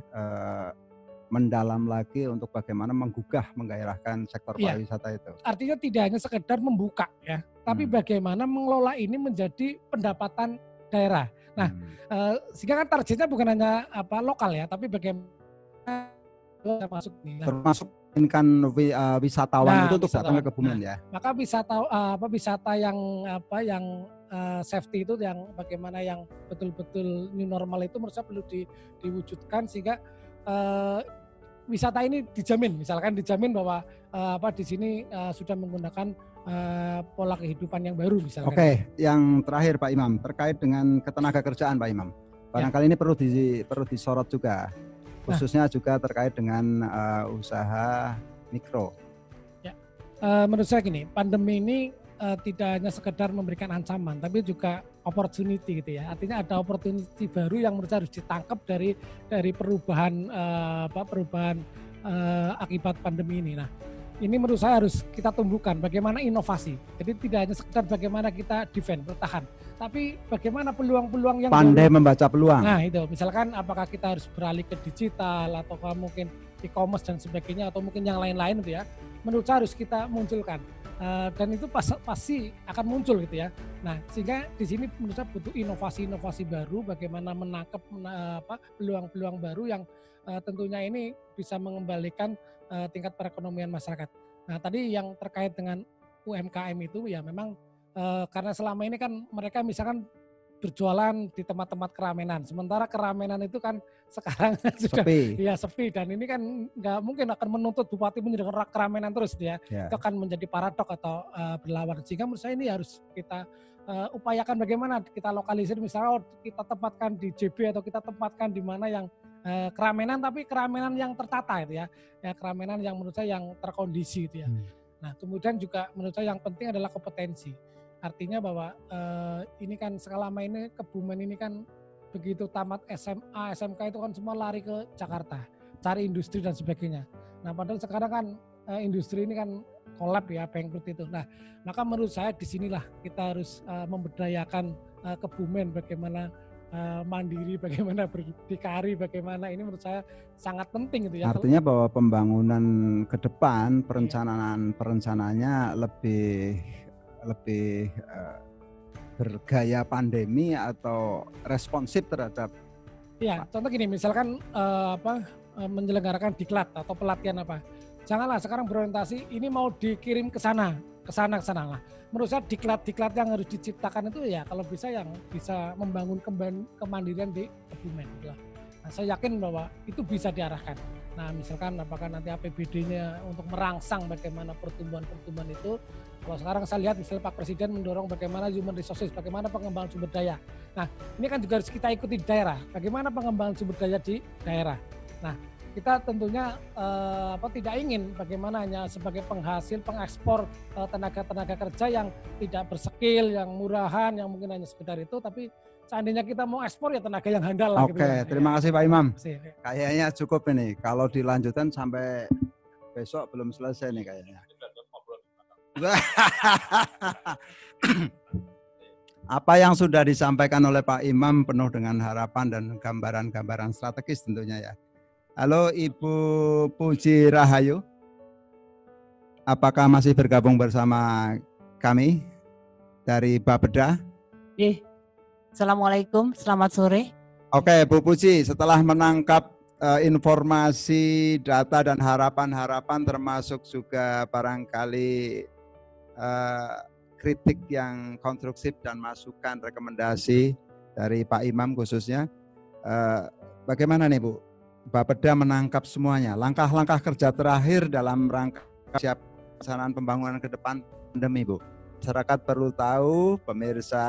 mendalam lagi untuk bagaimana menggairahkan sektor pariwisata itu. Artinya tidak hanya sekedar membuka ya, tapi bagaimana mengelola ini menjadi pendapatan daerah. Nah, sehingga kan targetnya bukan hanya lokal ya, tapi bagaimana masuk nih. Termasuk kan wisatawan itu untuk datang ke Kebumen ya. Maka wisata yang safety itu yang bagaimana yang betul-betul new normal itu menurut saya perlu diwujudkan sehingga wisata ini dijamin, misalkan dijamin bahwa di sini sudah menggunakan pola kehidupan yang baru misalkan. Oke, yang terakhir Pak Imam terkait dengan ketenagakerjaan Pak Imam. Barangkali ini perlu disorot juga. Khususnya juga terkait dengan usaha mikro. Ya, menurut saya gini, pandemi ini tidak hanya sekedar memberikan ancaman, tapi juga opportunity gitu ya. Artinya ada opportunity baru yang menurut saya harus ditangkap dari perubahan akibat pandemi ini. Nah, ini menurut saya harus kita tumbuhkan bagaimana inovasi. Jadi tidak hanya sekedar bagaimana kita defend, bertahan, tapi bagaimana peluang-peluang yang pandai membaca peluang. Nah itu, misalkan apakah kita harus beralih ke digital atau mungkin e-commerce dan sebagainya atau mungkin yang lain-lain gitu ya. Menurut saya harus kita munculkan. dan itu pasti akan muncul gitu ya. Nah, sehingga di sini menurut saya butuh inovasi-inovasi baru, bagaimana menangkap peluang-peluang baru yang tentunya ini bisa mengembalikan tingkat perekonomian masyarakat. Nah, tadi yang terkait dengan UMKM itu ya memang karena selama ini kan mereka misalkan berjualan di tempat-tempat keramaian, sementara keramaian itu kan sekarang sudah sepi dan ini kan nggak mungkin akan menuntut bupati menyediakan keramaian terus ya. Itu akan menjadi paradok atau berlawan. Sehingga menurut saya ini harus kita upayakan bagaimana kita lokalisir, misalnya kita tempatkan di JB atau kita tempatkan di mana yang keramaian tapi keramaian yang tertata itu ya keramaian yang menurut saya yang terkondisi itu ya. Nah, kemudian juga menurut saya yang penting adalah kompetensi. Artinya bahwa ini kan selama ini Kebumen ini kan begitu tamat SMA, SMK itu kan semua lari ke Jakarta, cari industri dan sebagainya. Nah, padahal sekarang kan industri ini kan kolab ya, bangkrut itu. Nah, maka menurut saya disinilah kita harus memberdayakan Kebumen, bagaimana mandiri, bagaimana berdikari, bagaimana ini menurut saya sangat penting itu ya. Artinya bahwa pembangunan ke depan perencanaannya lebih bergaya pandemi atau responsif terhadap. Ya, contoh gini, misalkan menyelenggarakan diklat atau pelatihan apa. Janganlah sekarang berorientasi ini mau dikirim ke sana lah. Menurut saya diklat-diklat yang harus diciptakan itu ya kalau bisa yang bisa membangun kemandirian di Kebumen. Nah, saya yakin bahwa itu bisa diarahkan. Nah, misalkan apakah nanti APBD-nya untuk merangsang bagaimana pertumbuhan itu. Kalau sekarang saya lihat misalnya Pak Presiden mendorong bagaimana human resources, bagaimana pengembangan sumber daya. Nah, ini kan juga harus kita ikuti di daerah. Bagaimana pengembangan sumber daya di daerah. Nah, kita tentunya tidak ingin bagaimana hanya sebagai penghasil, pengekspor tenaga kerja yang tidak berskill, yang murahan, yang mungkin hanya sekedar itu, tapi seandainya kita mau ekspor ya tenaga yang handal lah. Oke, terima kasih Pak Imam. Kayaknya cukup ini. Kalau dilanjutkan sampai besok belum selesai nih kayaknya. Apa yang sudah disampaikan oleh Pak Imam penuh dengan harapan dan gambaran-gambaran strategis tentunya ya. Halo Ibu Puji Rahayu, apakah masih bergabung bersama kami dari Bapeda? Assalamualaikum, selamat sore. Oke Bu Puji, setelah menangkap informasi, data dan harapan-harapan termasuk juga barangkali kritik yang konstruktif dan masukan rekomendasi dari Pak Imam khususnya, bagaimana nih Bu? Bapeda menangkap semuanya, langkah-langkah kerja terakhir dalam rangka siap pelaksanaan pembangunan ke depan pandemi Bu. Masyarakat perlu tahu, pemirsa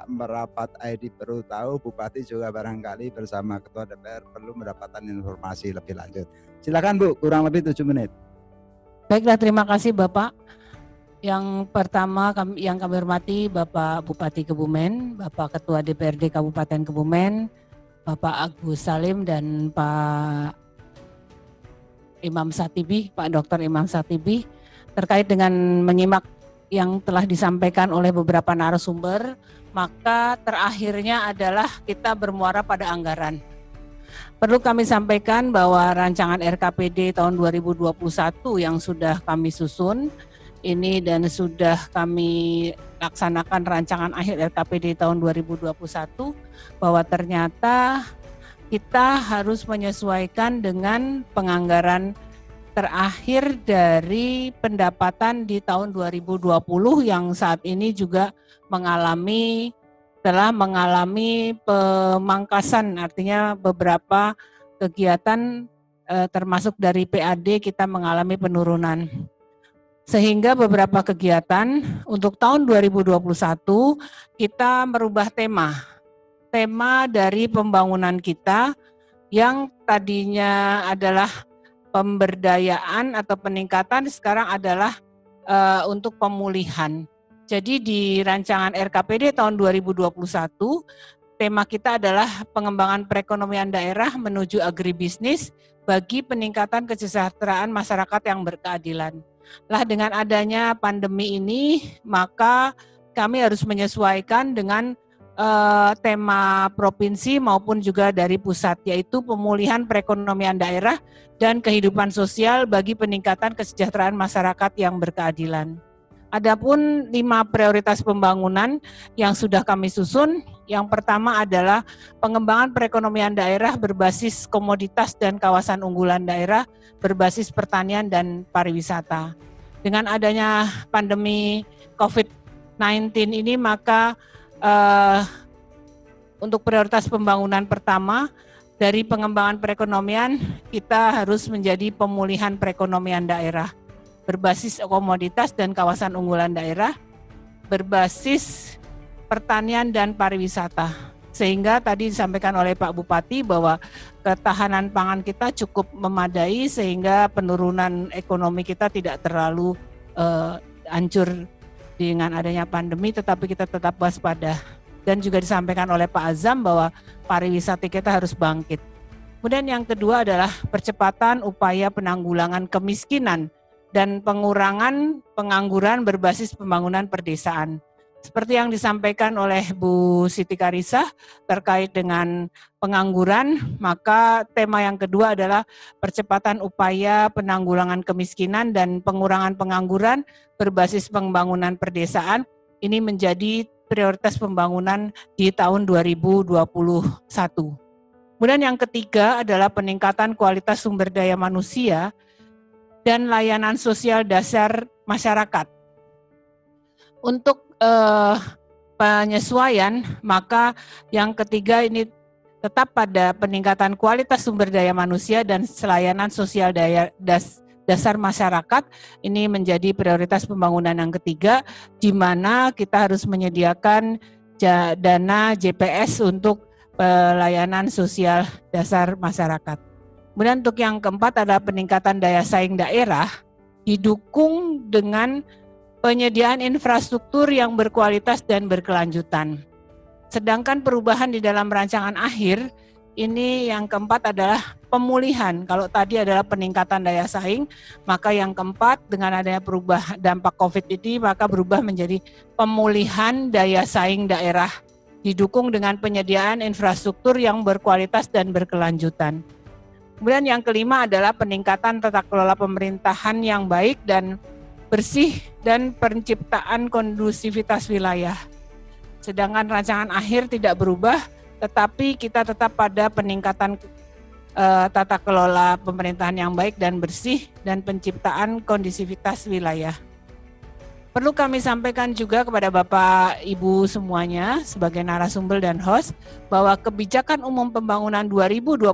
merapat ID perlu tahu, Bupati juga barangkali bersama Ketua DPR perlu mendapatkan informasi lebih lanjut. Silakan Bu, kurang lebih 7 menit. Baiklah, terima kasih Bapak. Yang pertama yang kami hormati Bapak Bupati Kebumen, Bapak Ketua DPRD Kabupaten Kebumen, Bapak Agus Salim dan Pak Imam Satibi, Pak Dr. Imam Satibi, terkait dengan menyimak yang telah disampaikan oleh beberapa narasumber, maka terakhirnya adalah kita bermuara pada anggaran. Perlu kami sampaikan bahwa rancangan RKPD tahun 2021 yang sudah kami susun ini dan sudah kami laksanakan rancangan akhir RKPD tahun 2021, bahwa ternyata kita harus menyesuaikan dengan penganggaran terakhir dari pendapatan di tahun 2020 yang saat ini juga telah mengalami pemangkasan, artinya beberapa kegiatan termasuk dari PAD kita mengalami penurunan. Sehingga beberapa kegiatan untuk tahun 2021 kita merubah tema dari pembangunan kita yang tadinya adalah pemberdayaan atau peningkatan, sekarang adalah untuk pemulihan. Jadi di rancangan RKPD tahun 2021 tema kita adalah pengembangan perekonomian daerah menuju agribisnis bagi peningkatan kesejahteraan masyarakat yang berkeadilan. Lah dengan adanya pandemi ini, maka kami harus menyesuaikan dengan tema provinsi maupun juga dari pusat, yaitu pemulihan perekonomian daerah dan kehidupan sosial bagi peningkatan kesejahteraan masyarakat yang berkeadilan. Adapun 5 prioritas pembangunan yang sudah kami susun, yang pertama adalah pengembangan perekonomian daerah berbasis komoditas dan kawasan unggulan daerah berbasis pertanian dan pariwisata. Dengan adanya pandemi COVID-19 ini, maka untuk prioritas pembangunan pertama dari pengembangan perekonomian, kita harus menjadi pemulihan perekonomian daerah berbasis komoditas dan kawasan unggulan daerah, berbasis pertanian dan pariwisata. Sehingga tadi disampaikan oleh Pak Bupati bahwa ketahanan pangan kita cukup memadai sehingga penurunan ekonomi kita tidak terlalu hancur dengan adanya pandemi, tetapi kita tetap waspada. Dan juga disampaikan oleh Pak Azam bahwa pariwisata kita harus bangkit. Kemudian yang kedua adalah percepatan upaya penanggulangan kemiskinan dan pengurangan pengangguran berbasis pembangunan perdesaan. Seperti yang disampaikan oleh Bu Siti Karisah terkait dengan pengangguran, maka tema yang kedua adalah percepatan upaya penanggulangan kemiskinan dan pengurangan pengangguran berbasis pembangunan perdesaan. Ini menjadi prioritas pembangunan di tahun 2021. Kemudian yang ketiga adalah peningkatan kualitas sumber daya manusia dan layanan sosial dasar masyarakat. Untuk penyesuaian, maka yang ketiga ini tetap pada peningkatan kualitas sumber daya manusia dan layanan sosial dasar masyarakat. Ini menjadi prioritas pembangunan yang ketiga, di mana kita harus menyediakan dana JPS untuk pelayanan sosial dasar masyarakat. Kemudian untuk yang keempat adalah peningkatan daya saing daerah, didukung dengan penyediaan infrastruktur yang berkualitas dan berkelanjutan. Sedangkan perubahan di dalam rancangan akhir, ini yang keempat adalah pemulihan. Kalau tadi adalah peningkatan daya saing, maka yang keempat dengan adanya perubahan dampak COVID ini, maka berubah menjadi pemulihan daya saing daerah, didukung dengan penyediaan infrastruktur yang berkualitas dan berkelanjutan. Kemudian yang kelima adalah peningkatan tata kelola pemerintahan yang baik dan bersih dan penciptaan kondusivitas wilayah. Sedangkan rancangan akhir tidak berubah, tetapi kita tetap pada peningkatan tata kelola pemerintahan yang baik dan bersih dan penciptaan kondusivitas wilayah. Perlu kami sampaikan juga kepada Bapak Ibu semuanya sebagai narasumber dan host bahwa kebijakan umum pembangunan 2021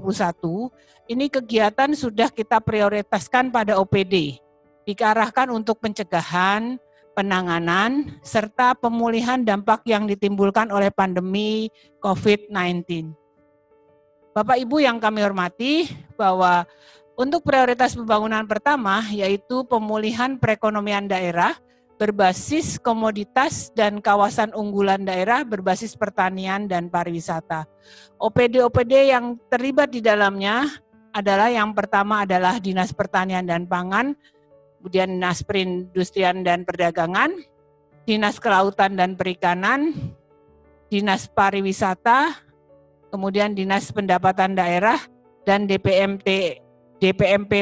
ini kegiatan sudah kita prioritaskan pada OPD, diarahkan untuk pencegahan, penanganan, serta pemulihan dampak yang ditimbulkan oleh pandemi COVID-19. Bapak Ibu yang kami hormati, bahwa untuk prioritas pembangunan pertama yaitu pemulihan perekonomian daerah berbasis komoditas dan kawasan unggulan daerah berbasis pertanian dan pariwisata. OPD-OPD yang terlibat di dalamnya adalah yang pertama adalah Dinas Pertanian dan Pangan, kemudian Dinas Perindustrian dan Perdagangan, Dinas Kelautan dan Perikanan, Dinas Pariwisata, kemudian Dinas Pendapatan Daerah, dan DPMP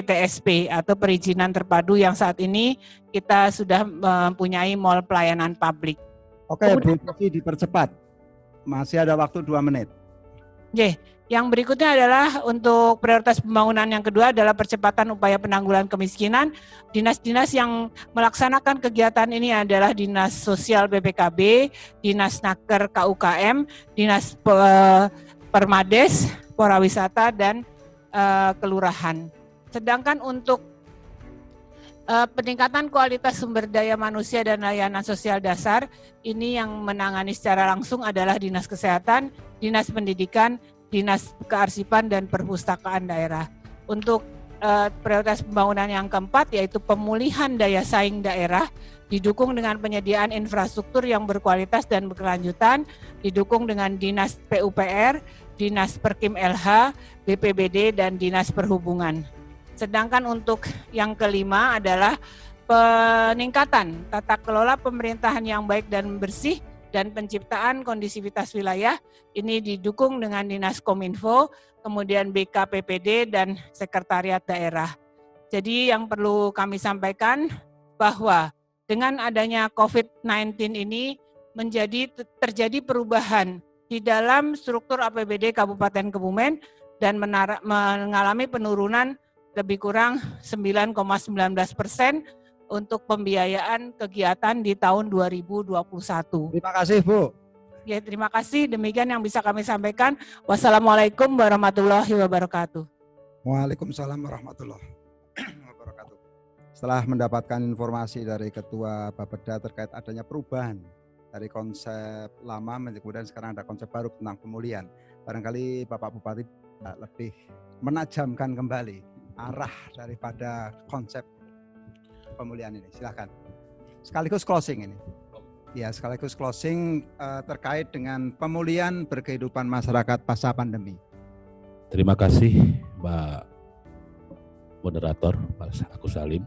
TSP atau perizinan terpadu yang saat ini kita sudah mempunyai mall pelayanan publik. Oke, Bu Susi dipercepat. Masih ada waktu 2 menit. Yang berikutnya adalah untuk prioritas pembangunan yang kedua adalah percepatan upaya penanggulangan kemiskinan. Dinas-dinas yang melaksanakan kegiatan ini adalah Dinas Sosial BPKB, Dinas Naker KUKM, Dinas Permades, Purawisata, dan Kelurahan. Sedangkan untuk peningkatan kualitas sumber daya manusia dan layanan sosial dasar, ini yang menangani secara langsung adalah Dinas Kesehatan, Dinas Pendidikan, Dinas Kearsipan dan Perpustakaan Daerah. Untuk prioritas pembangunan yang keempat yaitu pemulihan daya saing daerah, didukung dengan penyediaan infrastruktur yang berkualitas dan berkelanjutan, didukung dengan Dinas PUPR, Dinas Perkim LH, BPBD, dan Dinas Perhubungan. Sedangkan untuk yang kelima adalah peningkatan tata kelola pemerintahan yang baik dan bersih dan penciptaan kondisivitas wilayah. Ini didukung dengan Dinas Kominfo, kemudian BKPPD, dan Sekretariat Daerah. Jadi yang perlu kami sampaikan bahwa dengan adanya COVID-19 ini terjadi perubahan di dalam struktur APBD Kabupaten Kebumen dan mengalami penurunan lebih kurang 9,19% untuk pembiayaan kegiatan di tahun 2021. Terima kasih, Bu. Ya, terima kasih. Demikian yang bisa kami sampaikan. Wassalamualaikum warahmatullahi wabarakatuh. Waalaikumsalam warahmatullahi wabarakatuh. Setelah mendapatkan informasi dari Ketua Bapeda terkait adanya perubahan dari konsep lama, kemudian sekarang ada konsep baru tentang pemulihan. Barangkali Bapak Bupati lebih menajamkan kembali arah daripada konsep pemulihan ini. Silakan. Sekaligus closing ini. Ya, sekaligus closing terkait dengan pemulihan berkehidupan masyarakat pasca pandemi. Terima kasih Pak Moderator, Pak Agus Salim.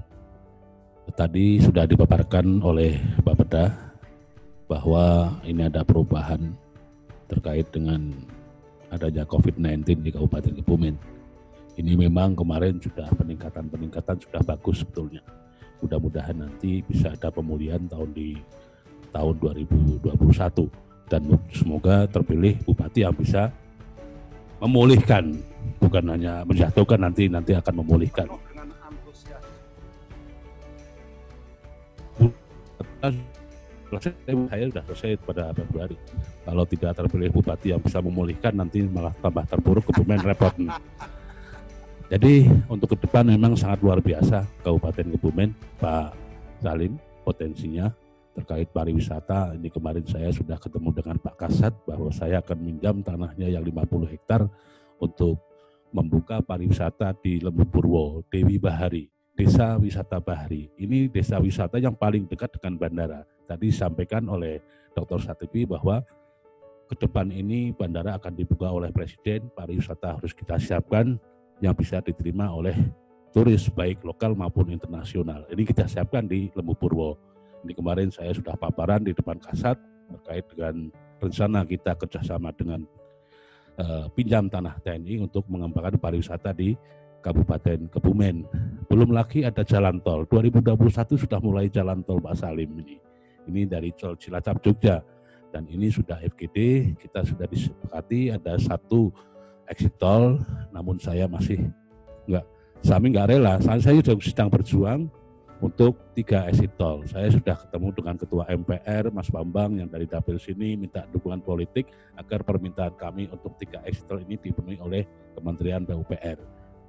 Tadi sudah dipaparkan oleh Bapeda bahwa ini ada perubahan terkait dengan adanya COVID-19 di Kabupaten Kebumen. Ini memang kemarin sudah peningkatan sudah bagus sebetulnya. Mudah-mudahan nanti bisa ada pemulihan di tahun 2021 dan semoga terpilih bupati yang bisa memulihkan, bukan hanya menjatuhkan, nanti akan memulihkan. Saya sudah selesai pada Februari. Kalau tidak terpilih bupati yang bisa memulihkan, nanti malah tambah terpuruk, Kebumen repot. Jadi untuk ke depan memang sangat luar biasa Kabupaten Kebumen, Pak Salim, potensinya terkait pariwisata. Ini kemarin saya sudah ketemu dengan Pak Kasat bahwa saya akan minjam tanahnya yang 50 hektar untuk membuka pariwisata di Lembu Purwo, Dewi Bahari, Desa Wisata Bahari. Ini desa wisata yang paling dekat dengan bandara. Tadi disampaikan oleh Dr. Satipi bahwa ke depan ini bandara akan dibuka oleh Presiden, pariwisata harus kita siapkan yang bisa diterima oleh turis baik lokal maupun internasional. Ini kita siapkan di Lembu Purwo. Ini kemarin saya sudah paparan di depan Kasat terkait dengan rencana kita kerjasama dengan pinjam tanah TNI untuk mengembangkan pariwisata di Kabupaten Kebumen. Belum lagi ada jalan tol. 2021 sudah mulai jalan tol Pak Salim ini. Ini dari tol Cilacap Jogja dan ini sudah FGD, kita sudah disepakati ada 1 exit tol, namun saya masih nggak rela. Saya sudah sedang berjuang untuk 3 exit tol. Saya sudah ketemu dengan Ketua MPR, Mas Bambang yang dari dapil sini minta dukungan politik agar permintaan kami untuk 3 exit tol ini dipenuhi oleh Kementerian PUPR.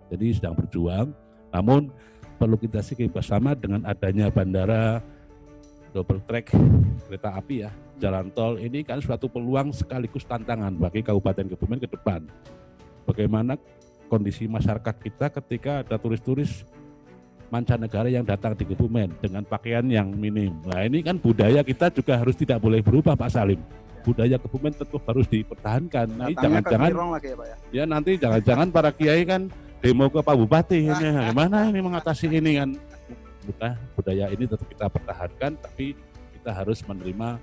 Jadi sedang berjuang, namun perlu kita sikap bersama dengan adanya bandara double track kereta api ya, jalan tol ini kan suatu peluang sekaligus tantangan bagi Kabupaten Kebumen ke depan. Bagaimana kondisi masyarakat kita ketika ada turis-turis mancanegara yang datang di Kebumen dengan pakaian yang minim. Nah ini kan budaya kita juga harus tidak boleh berubah Pak Salim. Budaya Kebumen tetap harus dipertahankan. Nah, jangan-jangan ya nanti jangan-jangan para kiai kan demo ke Pak Bupati ini. Gimana ini mengatasi ini kan? Budaya ini tetap kita pertahankan, tapi kita harus menerima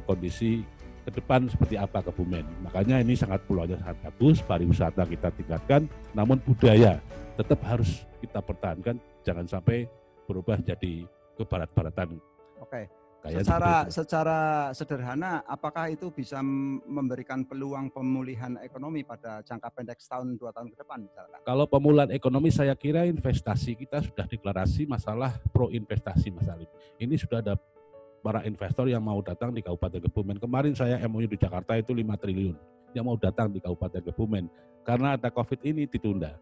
kondisi ke depan seperti apa Kebumen. Makanya ini sangat peluangnya sangat bagus, pariwisata kita tingkatkan, namun budaya tetap harus kita pertahankan, jangan sampai berubah jadi kebarat-baratan. Oke. Secara sederhana, apakah itu bisa memberikan peluang pemulihan ekonomi pada jangka pendek setahun 2 tahun ke depan misalkan? Kalau pemulihan ekonomi saya kira investasi kita sudah deklarasi masalah pro investasi Mas Salim. Ini sudah ada para investor yang mau datang di Kabupaten Kebumen. Kemarin saya MOU di Jakarta itu 5 triliun yang mau datang di Kabupaten Kebumen. Karena ada COVID ini ditunda.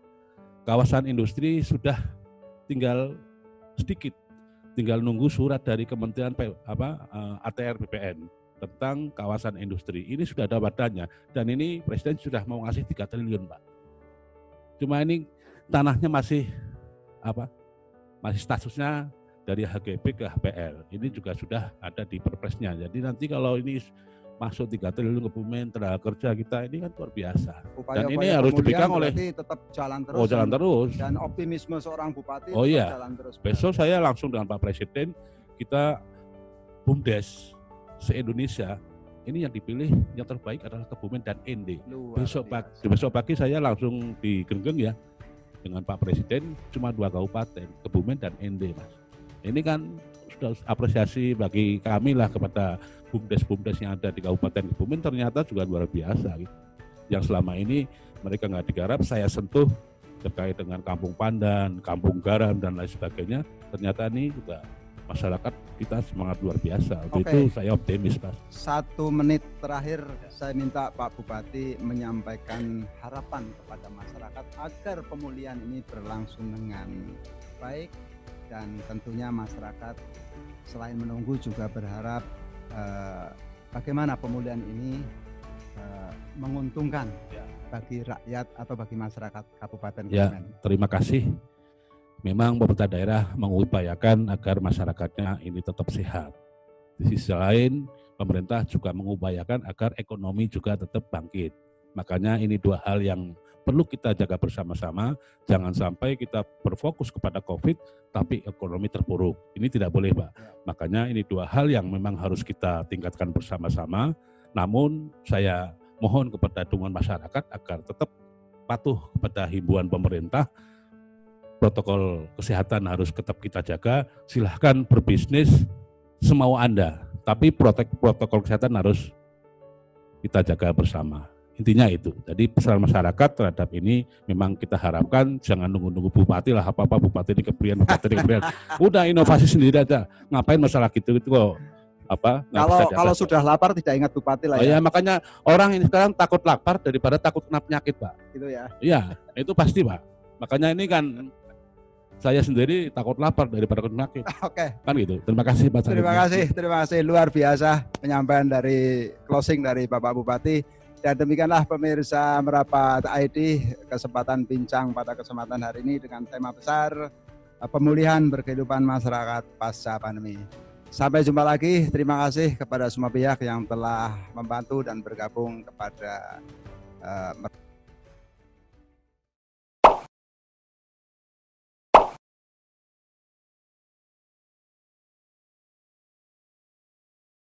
Kawasan industri sudah tinggal sedikit. Tinggal nunggu surat dari Kementerian ATR BPN tentang kawasan industri. Ini sudah ada badannya dan ini Presiden sudah mau ngasih 3 triliun Pak. Cuma ini tanahnya masih statusnya dari HGB ke HPL. Ini juga sudah ada di Perpresnya. Jadi nanti kalau ini masuk 3 triliun Kebumen, tenaga kerja kita ini kan luar biasa. Dan ini harus dipegang oleh tetap jalan terus. Oh, jalan terus. Dan optimisme seorang bupati jalan terus. Besok saya langsung dengan Pak Presiden, kita BUMDes se-Indonesia. Ini yang dipilih yang terbaik adalah Kebumen dan ND. Besok pagi saya langsung di Genggeng ya dengan Pak Presiden, cuma 2 kabupaten, Kebumen dan ND Mas. Ini kan apresiasi bagi kami lah kepada BUMDes yang ada di Kabupaten Kebumen ternyata juga luar biasa gitu. Yang selama ini mereka nggak digarap, saya sentuh terkait dengan Kampung Pandan, Kampung Garam dan lain sebagainya. Ternyata ini juga masyarakat kita semangat luar biasa. Untuk itu saya optimis, Pak. 1 menit terakhir saya minta Pak Bupati menyampaikan harapan kepada masyarakat agar pemulihan ini berlangsung dengan baik, dan tentunya masyarakat selain menunggu juga berharap bagaimana pemulihan ini menguntungkan bagi rakyat atau bagi masyarakat Kabupaten Kebumen. Terima kasih. Memang pemerintah daerah mengupayakan agar masyarakatnya ini tetap sehat. Di sisi lain, pemerintah juga mengupayakan agar ekonomi juga tetap bangkit. Makanya ini 2 hal yang perlu kita jaga bersama-sama. Jangan sampai kita berfokus kepada COVID, tapi ekonomi terpuruk. Ini tidak boleh, Pak. Makanya ini 2 hal yang memang harus kita tingkatkan bersama-sama. Namun saya mohon kepada dukungan masyarakat agar tetap patuh kepada himbauan pemerintah. Protokol kesehatan harus tetap kita jaga. Silahkan berbisnis semau Anda, tapi protokol kesehatan harus kita jaga bersama. Intinya itu. Jadi pesan masyarakat terhadap ini memang kita harapkan jangan nunggu-nunggu bupati lah, apa-apa bupati ini keprian, bupati ini keprian. Udah inovasi sendiri aja. Ngapain masalah gitu kok? Kalau sudah lapar tidak ingat bupati lah ya. Ya makanya orang ini sekarang takut lapar daripada takut kena penyakit, Pak. Gitu ya. Iya, itu pasti, Pak. Makanya ini kan saya sendiri takut lapar daripada kena penyakit. Oke. Kan gitu. Terima kasih, Pak. Terima kasih luar biasa penyampaian dari closing dari Bapak Bupati. Dan demikianlah pemirsa Merapat ID, kesempatan bincang pada kesempatan hari ini dengan tema besar pemulihan berkehidupan masyarakat pasca pandemi. Sampai jumpa lagi. Terima kasih kepada semua pihak yang telah membantu dan bergabung kepada